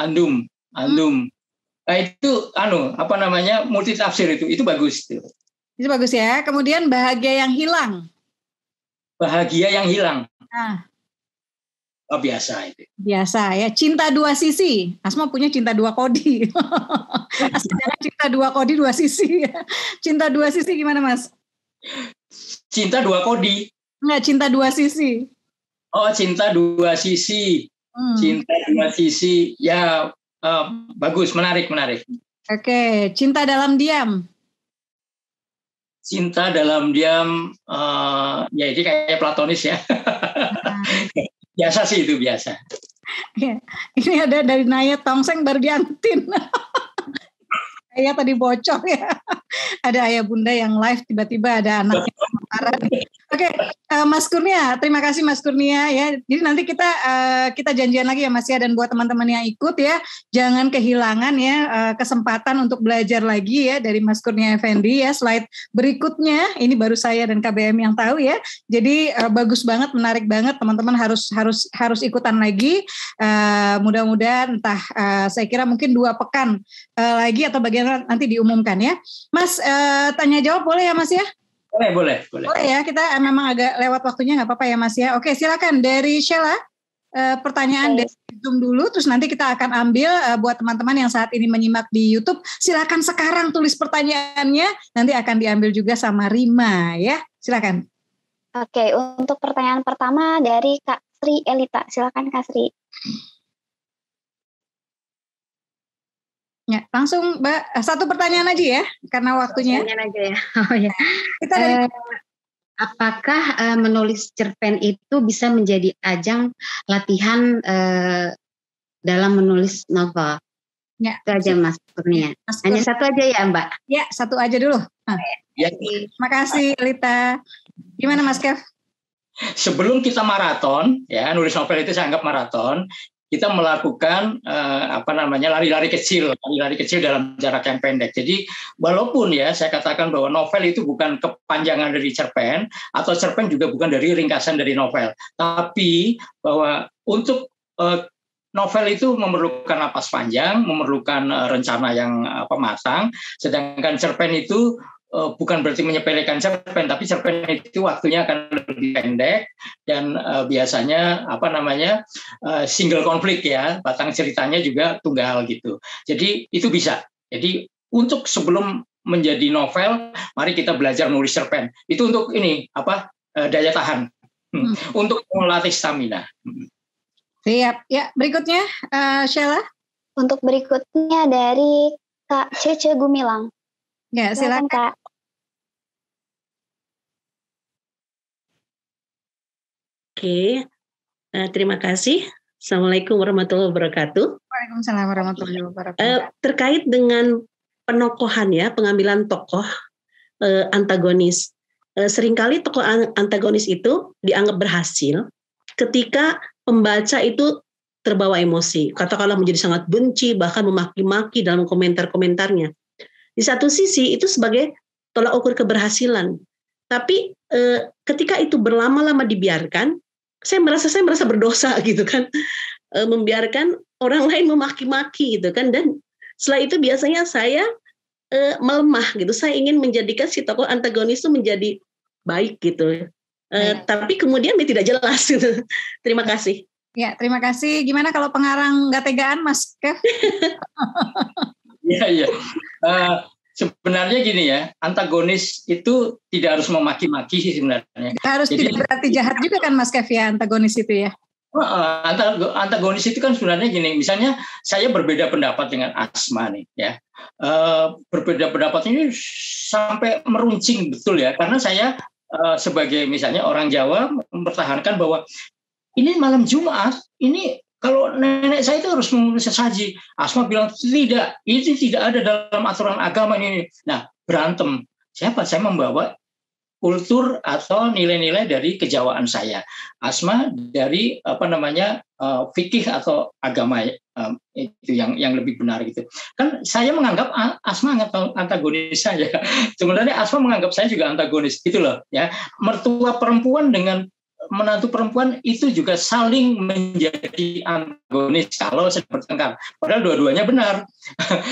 Nah, itu multi tafsir itu bagus. Itu bagus ya. Kemudian bahagia yang hilang. bahagia yang hilang. Nah. Oh, biasa itu. Biasa ya, cinta dua sisi. Asma punya cinta dua kodi. Cinta dua kodi dua sisi. Cinta dua sisi gimana, Mas? Cinta dua kodi. Enggak, cinta dua sisi. Oh, cinta dua sisi. Cinta dua sisi. Ya, bagus, menarik. Oke, cinta dalam diam. Cinta dalam diam, ya ini kayak platonis ya. Biasa sih itu, biasa. Ya, ini ada dari Naya Tongseng baru diantin. Ayah tadi bocor ya. Ada ayah bunda yang live, tiba-tiba ada anaknya marah nih. Oke, Mas Kurnia, terima kasih Mas Kurnia ya. Jadi nanti kita janjian lagi ya Mas ya, dan buat teman-teman yang ikut ya, jangan kehilangan ya kesempatan untuk belajar lagi ya dari Mas Kurnia Effendi ya. Slide berikutnya ini baru saya dan KBM yang tahu ya. Jadi bagus banget, menarik banget, teman-teman harus ikutan lagi. Mudah-mudahan entah saya kira mungkin 2 pekan lagi atau bagian nanti diumumkan ya. Mas tanya jawab boleh ya Mas ya? Boleh. Boleh ya, kita memang agak lewat waktunya, nggak apa-apa ya Mas ya. Oke, silakan dari Sheila, pertanyaan dari Zoom dulu, terus nanti kita akan ambil buat teman-teman yang saat ini menyimak di YouTube, silakan sekarang tulis pertanyaannya, nanti akan diambil juga sama Rima ya, silakan. Oke, untuk pertanyaan pertama dari Kak Sri Elita, silakan Kak Sri. Ya, langsung Mbak, 1 pertanyaan aja ya, karena waktunya. Pertanyaan aja ya. Oh ya. Kita Apakah menulis cerpen itu bisa menjadi ajang latihan dalam menulis novel? Ya. Itu aja Mas Kurnia. Hanya 1 aja ya Mbak? Ya, 1 aja dulu. Ya. Terima kasih Lita. Gimana Mas Kev? Sebelum kita maraton, ya nulis novel itu saya anggap maraton. Kita melakukan lari-lari kecil dalam jarak yang pendek. Jadi walaupun ya saya katakan bahwa novel itu bukan kepanjangan dari cerpen, atau cerpen juga bukan dari ringkasan dari novel, tapi bahwa untuk novel itu memerlukan napas panjang, memerlukan rencana yang matang, sedangkan cerpen itu bukan berarti menyepelekan cerpen, tapi cerpen itu waktunya akan lebih pendek dan biasanya single konflik ya, batang ceritanya juga tunggal gitu. Jadi itu bisa. Jadi untuk sebelum menjadi novel, mari kita belajar nulis cerpen. Itu untuk daya tahan, untuk melatih stamina. Siap. Ya, berikutnya Sheila. Untuk berikutnya dari Kak Cece Gumilang. Ya, silakan Kak. Oke, terima kasih. Assalamualaikum warahmatullahi wabarakatuh. Waalaikumsalam warahmatullahi wabarakatuh. Terkait dengan penokohan ya, pengambilan tokoh antagonis. Seringkali tokoh antagonis itu dianggap berhasil ketika pembaca itu terbawa emosi, katakanlah menjadi sangat benci, bahkan memaki-maki dalam komentar-komentarnya. Di satu sisi itu sebagai tolak ukur keberhasilan. Tapi ketika itu berlama-lama dibiarkan, saya merasa berdosa gitu kan, membiarkan orang lain memaki-maki gitu kan, dan setelah itu biasanya saya melemah gitu. Saya ingin menjadikan si tokoh antagonis itu menjadi baik gitu. Tapi kemudian dia tidak jelas gitu. Terima kasih. Ya, terima kasih. Gimana kalau pengarang nggak tegaan, Mas Kev? Iya. Sebenarnya gini ya, antagonis itu tidak harus memaki-maki sih sebenarnya. Harus tidak berarti jahat juga kan Mas Kev ya, antagonis itu ya? Antagonis itu kan sebenarnya gini, misalnya saya berbeda pendapat dengan Asma nih ya. Berbeda pendapat ini sampai meruncing betul ya, karena saya sebagai misalnya orang Jawa mempertahankan bahwa ini malam Jumat, ini kalau nenek saya itu harus menulis sesaji. Asma bilang tidak, itu tidak ada dalam aturan agama ini. Nah, berantem. Siapa? Saya membawa kultur atau nilai-nilai dari kejawaan saya. Asma dari fikih atau agama itu yang lebih benar gitu. Kan saya menganggap Asma antagonis saya. Sebenarnya Asma menganggap saya juga antagonis gitu loh ya. Mertua perempuan dengan menantu perempuan itu juga saling menjadi antagonis kalau sedang bertengkar. Padahal dua-duanya benar.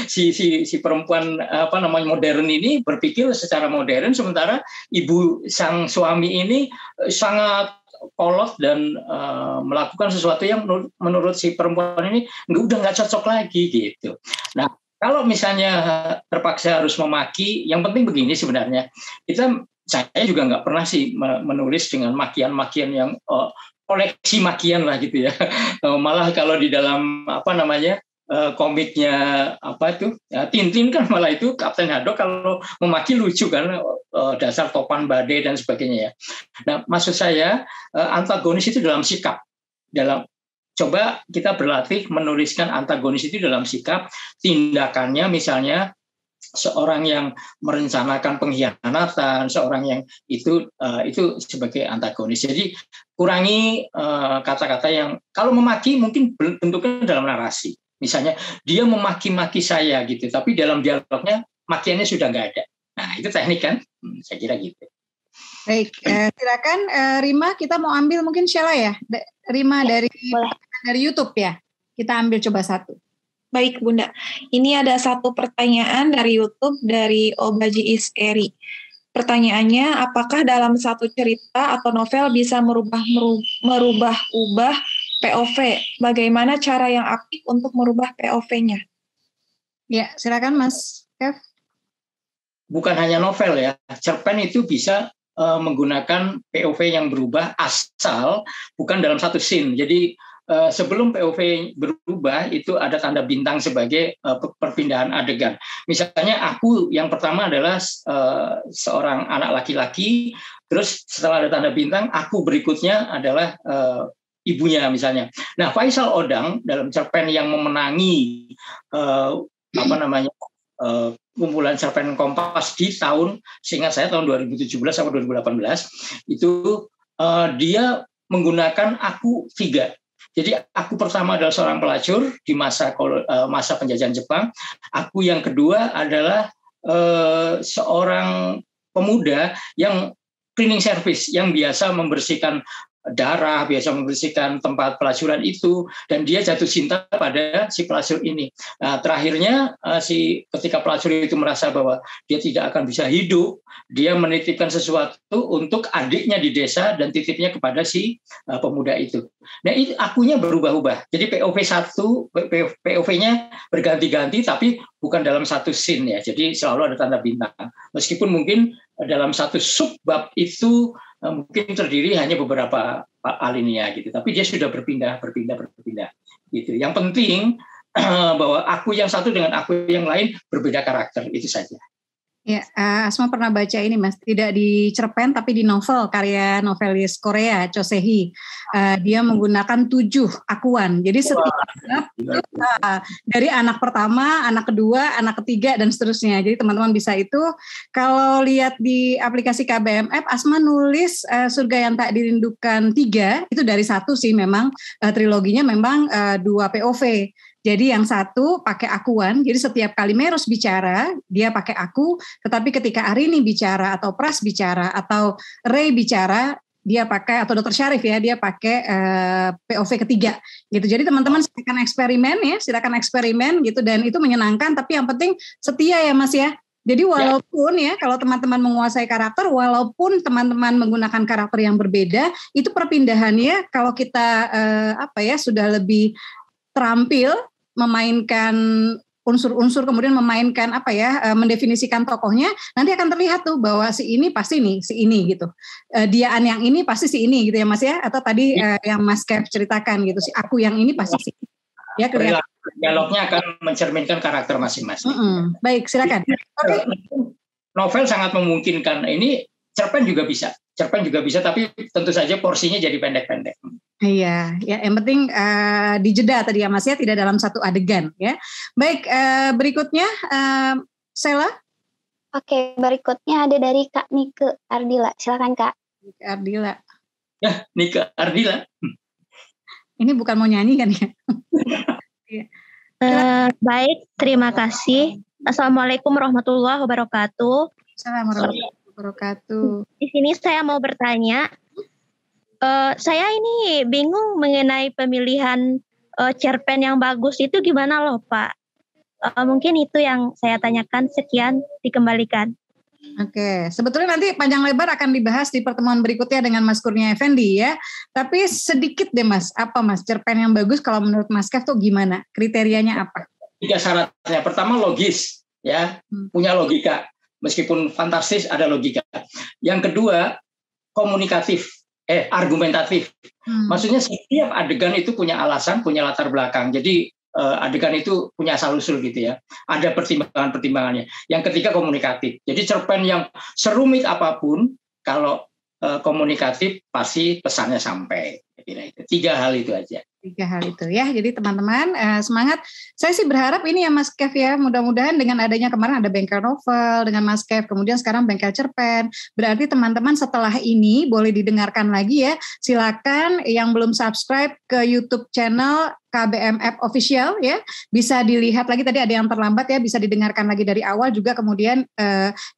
si perempuan modern ini berpikir secara modern, sementara ibu sang suami ini sangat kolot dan melakukan sesuatu yang menurut si perempuan ini udah nggak cocok lagi gitu. Nah, kalau misalnya terpaksa harus memaki, yang penting begini sebenarnya, saya juga nggak pernah sih menulis dengan makian-makian yang koleksi makian lah gitu ya. Malah kalau di dalam komiknya Tintin kan malah itu Kapten Haddock kalau memaki lucu kan, dasar topan badai dan sebagainya ya. Nah, maksud saya antagonis itu dalam sikap, coba kita berlatih menuliskan antagonis itu dalam sikap, tindakannya misalnya seorang yang merencanakan pengkhianatan, seorang yang itu sebagai antagonis. Jadi kurangi kata-kata yang kalau memaki mungkin bentuknya dalam narasi. Misalnya dia memaki-maki saya gitu, tapi dalam dialognya makiannya sudah nggak ada. Nah itu teknik kan, saya kira gitu. Baik, silakan Rima, kita mau ambil mungkin Sheila ya, Rima dari YouTube ya, kita ambil coba satu. Baik Bunda, ini ada satu pertanyaan dari YouTube dari Obaji Iseri. Pertanyaannya, apakah dalam satu cerita atau novel bisa merubah-ubah POV? Bagaimana cara yang apik untuk merubah POV-nya? Ya, silakan Mas Kev. Bukan hanya novel ya, cerpen itu bisa menggunakan POV yang berubah asal bukan dalam satu scene. Jadi sebelum POV berubah itu ada tanda bintang sebagai perpindahan adegan. Misalnya aku yang pertama adalah seorang anak laki-laki, terus setelah ada tanda bintang aku berikutnya adalah ibunya misalnya. Nah, Faisal Odang dalam cerpen yang memenangi kumpulan cerpen Kompas di seingat saya tahun 2017 atau 2018 itu dia menggunakan aku 3. Jadi aku pertama adalah seorang pelacur di masa penjajahan Jepang. Aku yang kedua adalah seorang pemuda yang cleaning service yang biasa membersihkan darah, biasa membersihkan tempat pelacuran itu, dan dia jatuh cinta pada si pelacur ini. Nah, terakhirnya ketika pelacur itu merasa bahwa dia tidak akan bisa hidup, dia menitipkan sesuatu untuk adiknya di desa dan titipnya kepada si pemuda itu. Nah, itu akunya berubah-ubah. Jadi POV-nya berganti-ganti, tapi bukan dalam satu scene ya. Jadi selalu ada tanda bintang. Meskipun mungkin dalam satu subbab itu mungkin terdiri hanya beberapa alinea gitu, tapi dia sudah berpindah gitu. Yang penting bahwa aku yang satu dengan aku yang lain berbeda karakter, itu saja. Ya, Asma pernah baca ini Mas, tidak di cerpen tapi di novel karya novelis Korea Cho Se-hee. Dia menggunakan 7 akuan. Jadi setiap dari anak pertama, anak kedua, anak ketiga dan seterusnya. Jadi teman-teman bisa itu. Kalau lihat di aplikasi KBMF, Asma nulis Surga yang Tak Dirindukan 3 itu dari 1 sih memang triloginya memang 2 POV. Jadi yang satu pakai akuan, jadi setiap kali Meros bicara, dia pakai aku, tetapi ketika Arini bicara, atau Pras bicara, atau Ray bicara, dia pakai, atau Dr. Syarif ya, dia pakai POV ketiga. Gitu. Jadi teman-teman silakan eksperimen gitu, dan itu menyenangkan, tapi yang penting setia ya Mas ya. Jadi walaupun ya, kalau teman-teman menguasai karakter, walaupun teman-teman menggunakan karakter yang berbeda, itu perpindahannya kalau kita sudah lebih terampil memainkan unsur-unsur, kemudian memainkan mendefinisikan tokohnya, nanti akan terlihat tuh bahwa si ini pasti nih, si ini gitu. Diaan yang ini pasti si ini gitu ya Mas ya, atau tadi yang Mas Kev ceritakan gitu, si aku yang ini pasti si ini. Ya, dialognya akan mencerminkan karakter masing-masing. Baik, silakan. Okay. Novel sangat memungkinkan, ini cerpen juga bisa, tapi tentu saja porsinya jadi pendek-pendek. Iya, ya yang penting dijeda tadi ya Mas ya, tidak dalam satu adegan ya. Baik, berikutnya Sheila. Oke, berikutnya ada dari Kak Nike Ardila. Silakan Kak. Nike Ardila. Ya, Nike Ardila. Ini bukan mau nyanyi kan ya? Baik, terima kasih. Assalamualaikum warahmatullahi wabarakatuh. Assalamualaikum warahmatullahi wabarakatuh. Di sini saya mau bertanya, Saya ini bingung mengenai pemilihan cerpen yang bagus itu gimana loh Pak? Mungkin itu yang saya tanyakan. Sekian, dikembalikan. Oke, sebetulnya nanti panjang lebar akan dibahas di pertemuan berikutnya dengan Mas Kurnia Effendi ya. Tapi sedikit deh Mas, apa Mas cerpen yang bagus kalau menurut Mas Kev tuh gimana? Kriterianya apa? 3 syaratnya. Pertama logis, ya, punya logika. Meskipun fantastis ada logika. Yang kedua komunikatif, argumentatif. Maksudnya setiap adegan itu punya alasan, punya latar belakang. Jadi adegan itu punya asal-usul gitu ya. Ada pertimbangan-pertimbangannya. Yang ketiga komunikatif. Jadi cerpen yang serumit apapun, kalau komunikatif pasti pesannya sampai. Kira-kira 3 hal itu aja. 3 hal itu ya. Jadi teman-teman semangat. Saya sih berharap ini ya Mas Kev ya. Mudah-mudahan dengan adanya kemarin ada bengkel novel dengan Mas Kev. Kemudian sekarang bengkel cerpen. Berarti teman-teman setelah ini boleh didengarkan lagi ya. Silakan yang belum subscribe ke YouTube channel KBMF Official ya. Bisa dilihat lagi, tadi ada yang terlambat ya. Bisa didengarkan lagi dari awal juga. Kemudian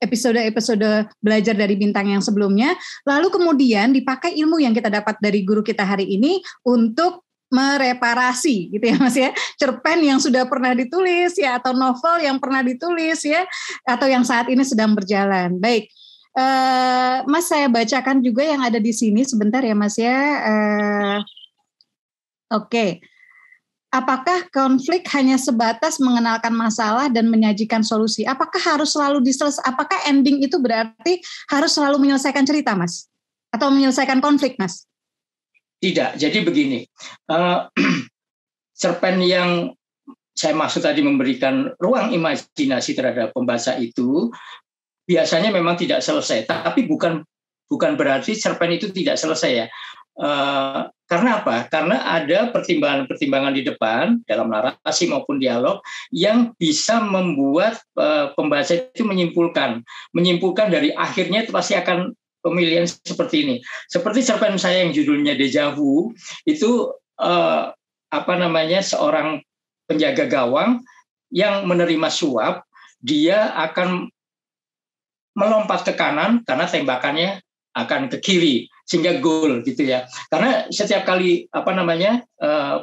episode-episode belajar dari bintang yang sebelumnya. Lalu kemudian dipakai ilmu yang kita dapat dari guru kita hari ini untuk mereparasi gitu ya Mas ya, cerpen yang sudah pernah ditulis ya, atau novel yang pernah ditulis ya, atau yang saat ini sedang berjalan. Baik, Mas saya bacakan juga yang ada di sini sebentar ya Mas ya. Oke. Apakah konflik hanya sebatas mengenalkan masalah dan menyajikan solusi? Apakah harus selalu diselesaikan? Apakah ending itu berarti harus selalu menyelesaikan cerita Mas? Atau menyelesaikan konflik Mas? Tidak, jadi begini, cerpen yang saya maksud tadi memberikan ruang imajinasi terhadap pembaca itu biasanya memang tidak selesai, tapi bukan berarti cerpen itu tidak selesai ya. Karena apa? Karena ada pertimbangan-pertimbangan di depan dalam narasi maupun dialog yang bisa membuat pembaca itu menyimpulkan dari akhirnya itu pasti akan pemilihan seperti ini. Seperti cerpen saya yang judulnya Deja Vu, itu seorang penjaga gawang yang menerima suap, dia akan melompat ke kanan karena tembakannya akan ke kiri sehingga gol gitu ya. Karena setiap kali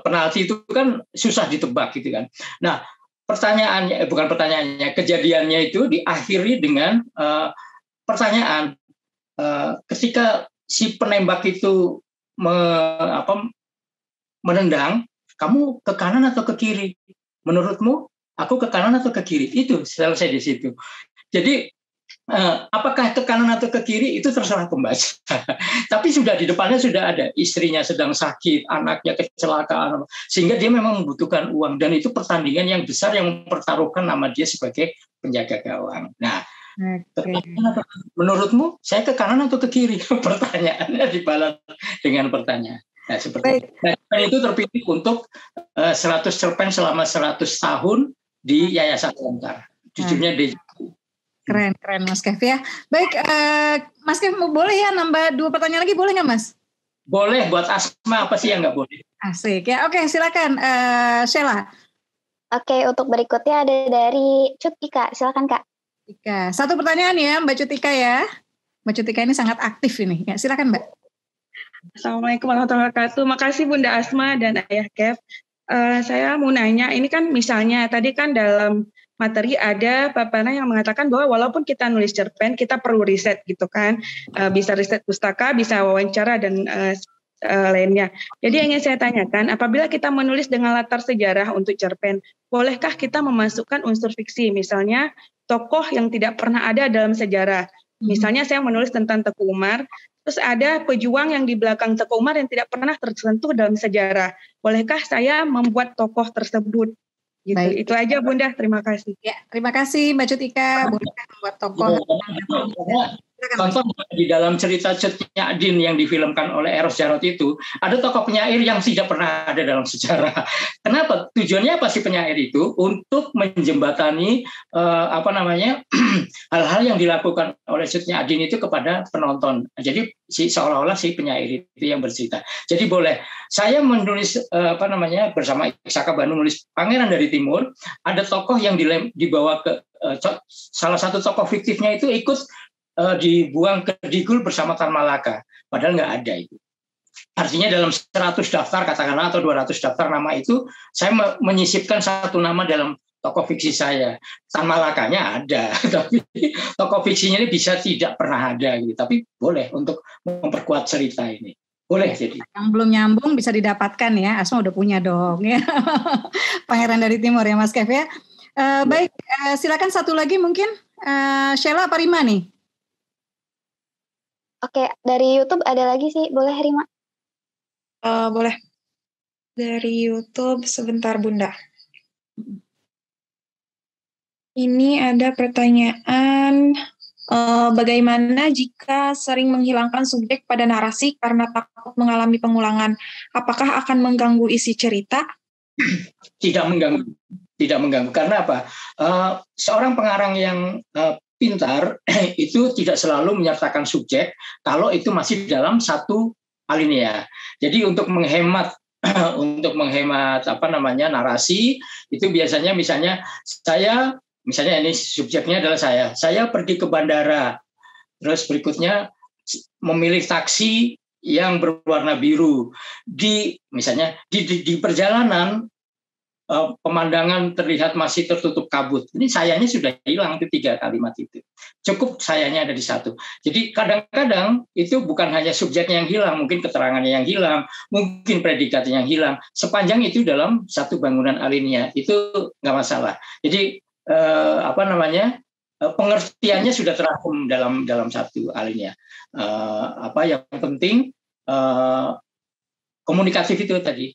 penalti itu kan susah ditebak gitu kan. Nah, kejadiannya itu diakhiri dengan pertanyaan. Ketika si penembak itu menendang, kamu ke kanan atau ke kiri? Menurutmu, aku ke kanan atau ke kiri? Itu selesai di situ. Jadi, apakah ke kanan atau ke kiri itu terserah pembaca. Tapi sudah di depannya sudah ada istrinya sedang sakit, anaknya kecelakaan, sehingga dia memang membutuhkan uang, dan itu pertandingan yang besar yang mempertaruhkan nama dia sebagai penjaga gawang. Nah, menurutmu saya ke kanan atau ke kiri? Pertanyaannya dibalas dengan pertanyaan. Nah, seperti itu terpilih untuk 100 cerpen selama 100 tahun di Yayasan Lontar. Judulnya Deja Vu. Keren Mas Kev ya. Baik, Mas Kev boleh ya nambah 2 pertanyaan lagi, boleh nggak Mas? Boleh, buat Asma apa sih yang nggak boleh? Asik ya. Oke, silakan Sheila. Oke, untuk berikutnya ada dari Cutika. Silakan Kak. Tika. 1 pertanyaan ya Mbak Cutika ya. Mbak Cutika ini sangat aktif ini. Ya, silakan Mbak. Assalamualaikum warahmatullahi wabarakatuh. Makasih Bunda Asma dan Ayah Kev. Saya mau nanya, ini kan misalnya tadi kan dalam materi ada paparan yang mengatakan bahwa walaupun kita nulis cerpen, kita perlu riset gitu kan. Bisa riset pustaka, bisa wawancara dan lainnya. Jadi yang ingin saya tanyakan, apabila kita menulis dengan latar sejarah untuk cerpen, bolehkah kita memasukkan unsur fiksi, misalnya tokoh yang tidak pernah ada dalam sejarah. Misalnya saya menulis tentang Teku Umar, terus ada pejuang yang di belakang Teku Umar yang tidak pernah tersentuh dalam sejarah. Bolehkah saya membuat tokoh tersebut? Gitu. Baik. Itu aja Bunda, terima kasih. Ya, terima kasih Mbak Cutika. Bolehkah membuat tokoh? Contoh di dalam cerita Cutnya Adin yang difilmkan oleh Eros Jarot itu, ada tokoh penyair yang tidak pernah ada dalam sejarah. Kenapa? Tujuannya apa sih penyair itu? Untuk menjembatani hal-hal yang dilakukan oleh Cutnya Adin itu kepada penonton. Jadi seolah-olah si penyair itu yang bercerita. Jadi boleh. Saya menulis bersama Iksaka Banu menulis Pangeran dari Timur, ada tokoh yang dibawa ke salah satu tokoh fiktifnya itu ikut dibuang ke Digul bersama Tan Malaka, padahal nggak ada itu. artinya dalam 100 daftar katakanlah atau 200 daftar nama itu, saya menyisipkan satu nama dalam tokoh fiksi saya. Tan Malakanya ada, tapi tokoh fiksinya ini bisa tidak pernah ada gitu. Tapi boleh untuk memperkuat cerita ini. Boleh jadi. Yang belum nyambung bisa didapatkan ya. Asma udah punya dong ya. Pangeran dari Timur ya Mas Kev ya. Baik, silakan satu lagi mungkin Sheila apa Rima nih? Oke, dari YouTube ada lagi sih, boleh Rima? Boleh. Dari YouTube sebentar Bunda. Ini ada pertanyaan, bagaimana jika sering menghilangkan subjek pada narasi karena takut mengalami pengulangan? Apakah akan mengganggu isi cerita? Tidak mengganggu. Karena apa? Seorang pengarang yang pintar itu tidak selalu menyertakan subjek kalau itu masih dalam satu alinea. Jadi untuk menghemat narasi itu biasanya misalnya ini subjeknya adalah saya pergi ke bandara, terus berikutnya memilih taksi yang berwarna biru di perjalanan pemandangan terlihat masih tertutup kabut. Ini sayanya sudah hilang itu 3 kalimat itu. Cukup sayanya ada di satu. Jadi kadang-kadang itu bukan hanya subjeknya yang hilang, mungkin keterangannya yang hilang, mungkin predikatnya yang hilang. Sepanjang itu dalam satu bangunan alinea itu nggak masalah. Jadi pengertiannya sudah terangkum dalam satu alinea. Yang penting komunikatif itu tadi,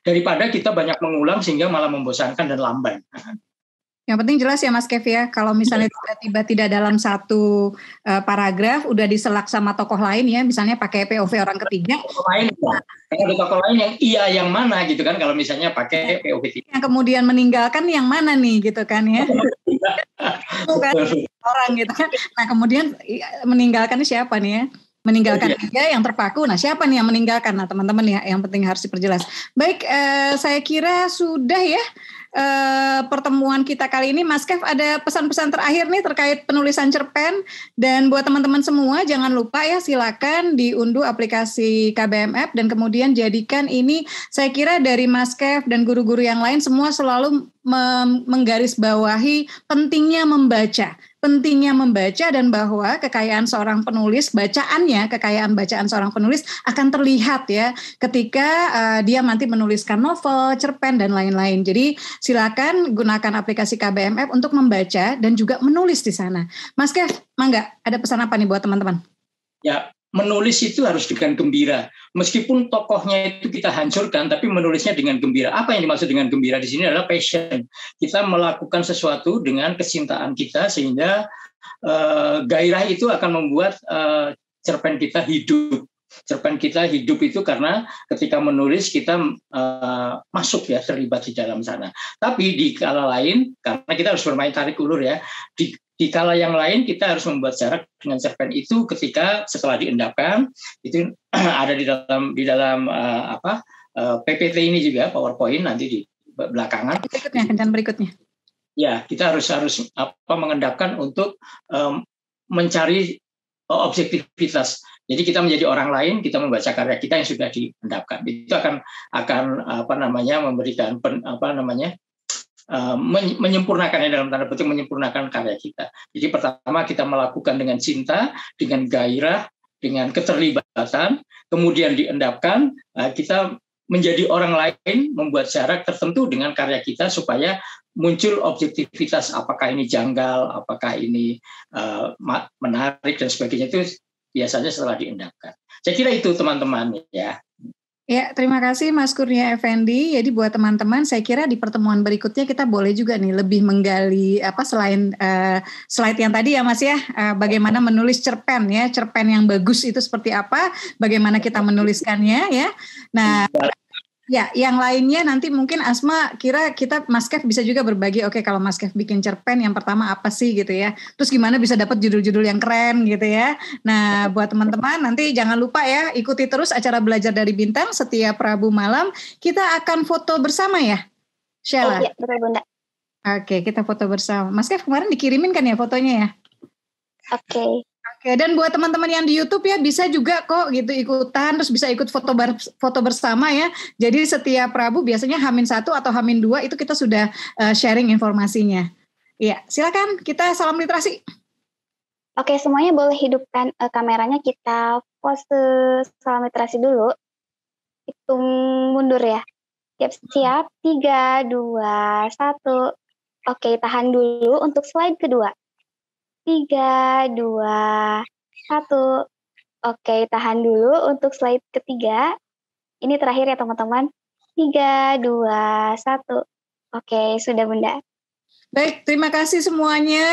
daripada kita banyak mengulang sehingga malah membosankan dan lamban. Yang penting jelas ya Mas Kev ya, kalau misalnya tiba-tiba tidak dalam satu paragraf, udah diselak sama tokoh lain ya, misalnya pakai POV orang ketiga. Ada tokoh lain yang iya yang mana gitu kan, kalau misalnya pakai POV tiga. Yang kemudian meninggalkan yang mana nih gitu kan ya. Bukan orang gitu kan. Nah kemudian meninggalkan siapa nih ya? Meninggalkan dia yang terpaku. Nah siapa nih yang meninggalkan? Nah teman-teman ya yang penting harus diperjelas. Baik, saya kira sudah ya pertemuan kita kali ini. Mas Kev ada pesan-pesan terakhir nih terkait penulisan cerpen. Dan buat teman-teman semua jangan lupa ya silakan diunduh aplikasi KBM App dan kemudian jadikan ini, saya kira dari Mas Kev dan guru-guru yang lain semua selalu menggarisbawahi pentingnya membaca dan bahwa kekayaan seorang penulis, kekayaan bacaan seorang penulis akan terlihat ya ketika dia nanti menuliskan novel, cerpen dan lain-lain. Jadi silakan gunakan aplikasi KBM App untuk membaca dan juga menulis di sana. Mas Kev, mangga ada pesan apa nih buat teman-teman? Ya, menulis itu harus dengan gembira. Meskipun tokohnya itu kita hancurkan, tapi menulisnya dengan gembira. Apa yang dimaksud dengan gembira di sini adalah passion. Kita melakukan sesuatu dengan kecintaan kita sehingga gairah itu akan membuat cerpen kita hidup. Cerpen kita hidup itu karena ketika menulis kita masuk ya, terlibat di dalam sana. Tapi di kala lain, karena kita harus bermain tarik ulur ya, di kala yang lain kita harus membuat jarak dengan cerpen itu ketika setelah diendapkan itu ada di dalam PPT ini juga, PowerPoint nanti di belakangan. Berikutnya. Ya, kita harus mengendapkan untuk mencari objektivitas. Jadi kita menjadi orang lain, kita membaca karya kita yang sudah diendapkan. Itu akan memberikan menyempurnakannya dalam tanda petik, menyempurnakan karya kita. Jadi pertama kita melakukan dengan cinta, dengan gairah, dengan keterlibatan, kemudian diendapkan, kita menjadi orang lain, membuat jarak tertentu dengan karya kita supaya muncul objektivitas, apakah ini janggal, apakah ini menarik dan sebagainya, itu biasanya setelah diendapkan. Saya kira itu teman-teman ya. Ya, terima kasih Mas Kurnia Effendi. Jadi buat teman-teman, saya kira di pertemuan berikutnya kita boleh juga nih lebih menggali selain slide yang tadi ya Mas ya, bagaimana menulis cerpen ya, cerpen yang bagus itu seperti apa, bagaimana kita menuliskannya ya. Nah, ya, yang lainnya nanti mungkin Asma kira kita Mas Kev bisa juga berbagi. Oke, kalau Mas Kev bikin cerpen yang pertama apa sih gitu ya. Terus gimana bisa dapat judul-judul yang keren gitu ya. Nah, buat teman-teman nanti jangan lupa ya ikuti terus acara Belajar dari Bintang setiap Rabu malam. Kita akan foto bersama ya, Sheila. Iya, betul Bunda. Oke, kita foto bersama. Mas Kev kemarin dikirimin kan ya fotonya ya? Oke. Oke, dan buat teman-teman yang di YouTube ya bisa juga kok gitu ikutan, terus bisa ikut foto bersama ya. Jadi setiap Rabu biasanya H-1 atau H-2 itu kita sudah sharing informasinya. Iya, silakan kita salam literasi. Oke, semuanya boleh hidupkan kameranya, kita pose salam literasi dulu. Hitung mundur ya. Siap, 3, 2, 1. Oke, tahan dulu untuk slide kedua. 3, 2, 1. Oke, tahan dulu untuk slide ketiga. Ini terakhir ya teman-teman. 3, 2, 1. Oke, sudah Bunda. Baik, terima kasih semuanya,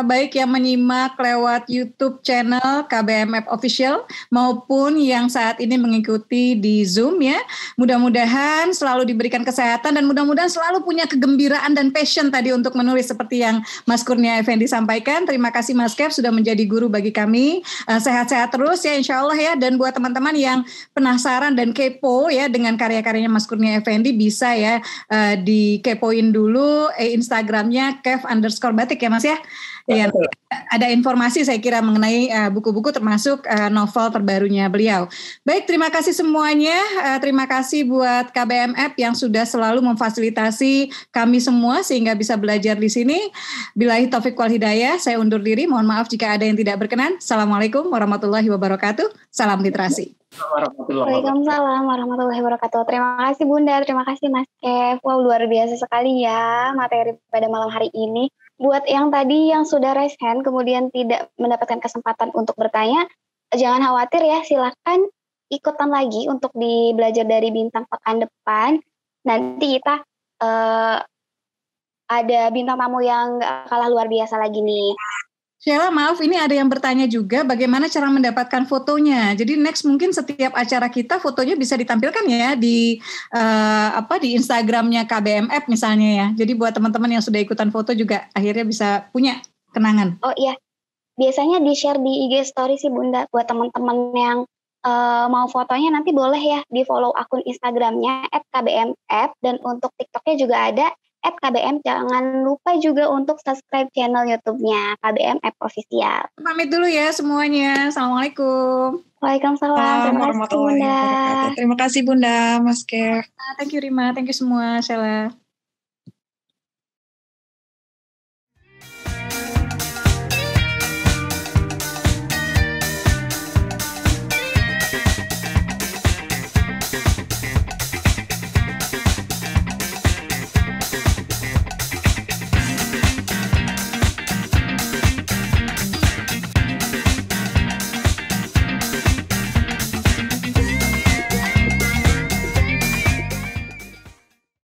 baik yang menyimak lewat YouTube channel KBMF Official maupun yang saat ini mengikuti di Zoom ya. Mudah-mudahan selalu diberikan kesehatan dan mudah-mudahan selalu punya kegembiraan dan passion tadi untuk menulis seperti yang Mas Kurnia Effendi sampaikan. Terima kasih Mas Kev sudah menjadi guru bagi kami. Sehat-sehat terus ya insya Allah ya. Dan buat teman-teman yang penasaran dan kepo ya dengan karya-karyanya Mas Kurnia Effendi bisa ya dikepoin dulu Instagramnya Kev_batik ya Mas ya. Ya, ada informasi saya kira mengenai buku-buku termasuk novel terbarunya beliau. Baik, terima kasih semuanya. Terima kasih buat KBMF yang sudah selalu memfasilitasi kami semua sehingga bisa belajar di sini. Billahi taufiq wal hidayah. Saya undur diri. Mohon maaf jika ada yang tidak berkenan. Assalamualaikum warahmatullahi wabarakatuh. Salam literasi. Waalaikumsalam warahmatullahi wabarakatuh. Terima kasih Bunda, terima kasih Mas Kev. Wow, luar biasa sekali ya materi pada malam hari ini. Buat yang tadi yang sudah raise hand kemudian tidak mendapatkan kesempatan untuk bertanya, jangan khawatir ya, silakan ikutan lagi untuk di belajar dari bintang pekan depan. Nanti kita ada bintang tamu yang gak kalah luar biasa lagi nih. Sheila, maaf ini ada yang bertanya juga bagaimana cara mendapatkan fotonya. Jadi next mungkin setiap acara kita fotonya bisa ditampilkan ya di di Instagramnya KBMF misalnya ya. Jadi buat teman-teman yang sudah ikutan foto juga akhirnya bisa punya kenangan. Oh iya, biasanya di-share di IG story sih Bunda. Buat teman-teman yang mau fotonya nanti boleh ya di follow akun Instagramnya @kbmf dan untuk TikToknya juga ada @kbm. Jangan lupa juga untuk subscribe channel YouTube-nya KBMF Official. Pamit dulu ya semuanya. Assalamualaikum. Waalaikumsalam. Terima kasih Bunda. Terima kasih Bunda, Mas Kev. Thank you Rima, thank you semua Sheila.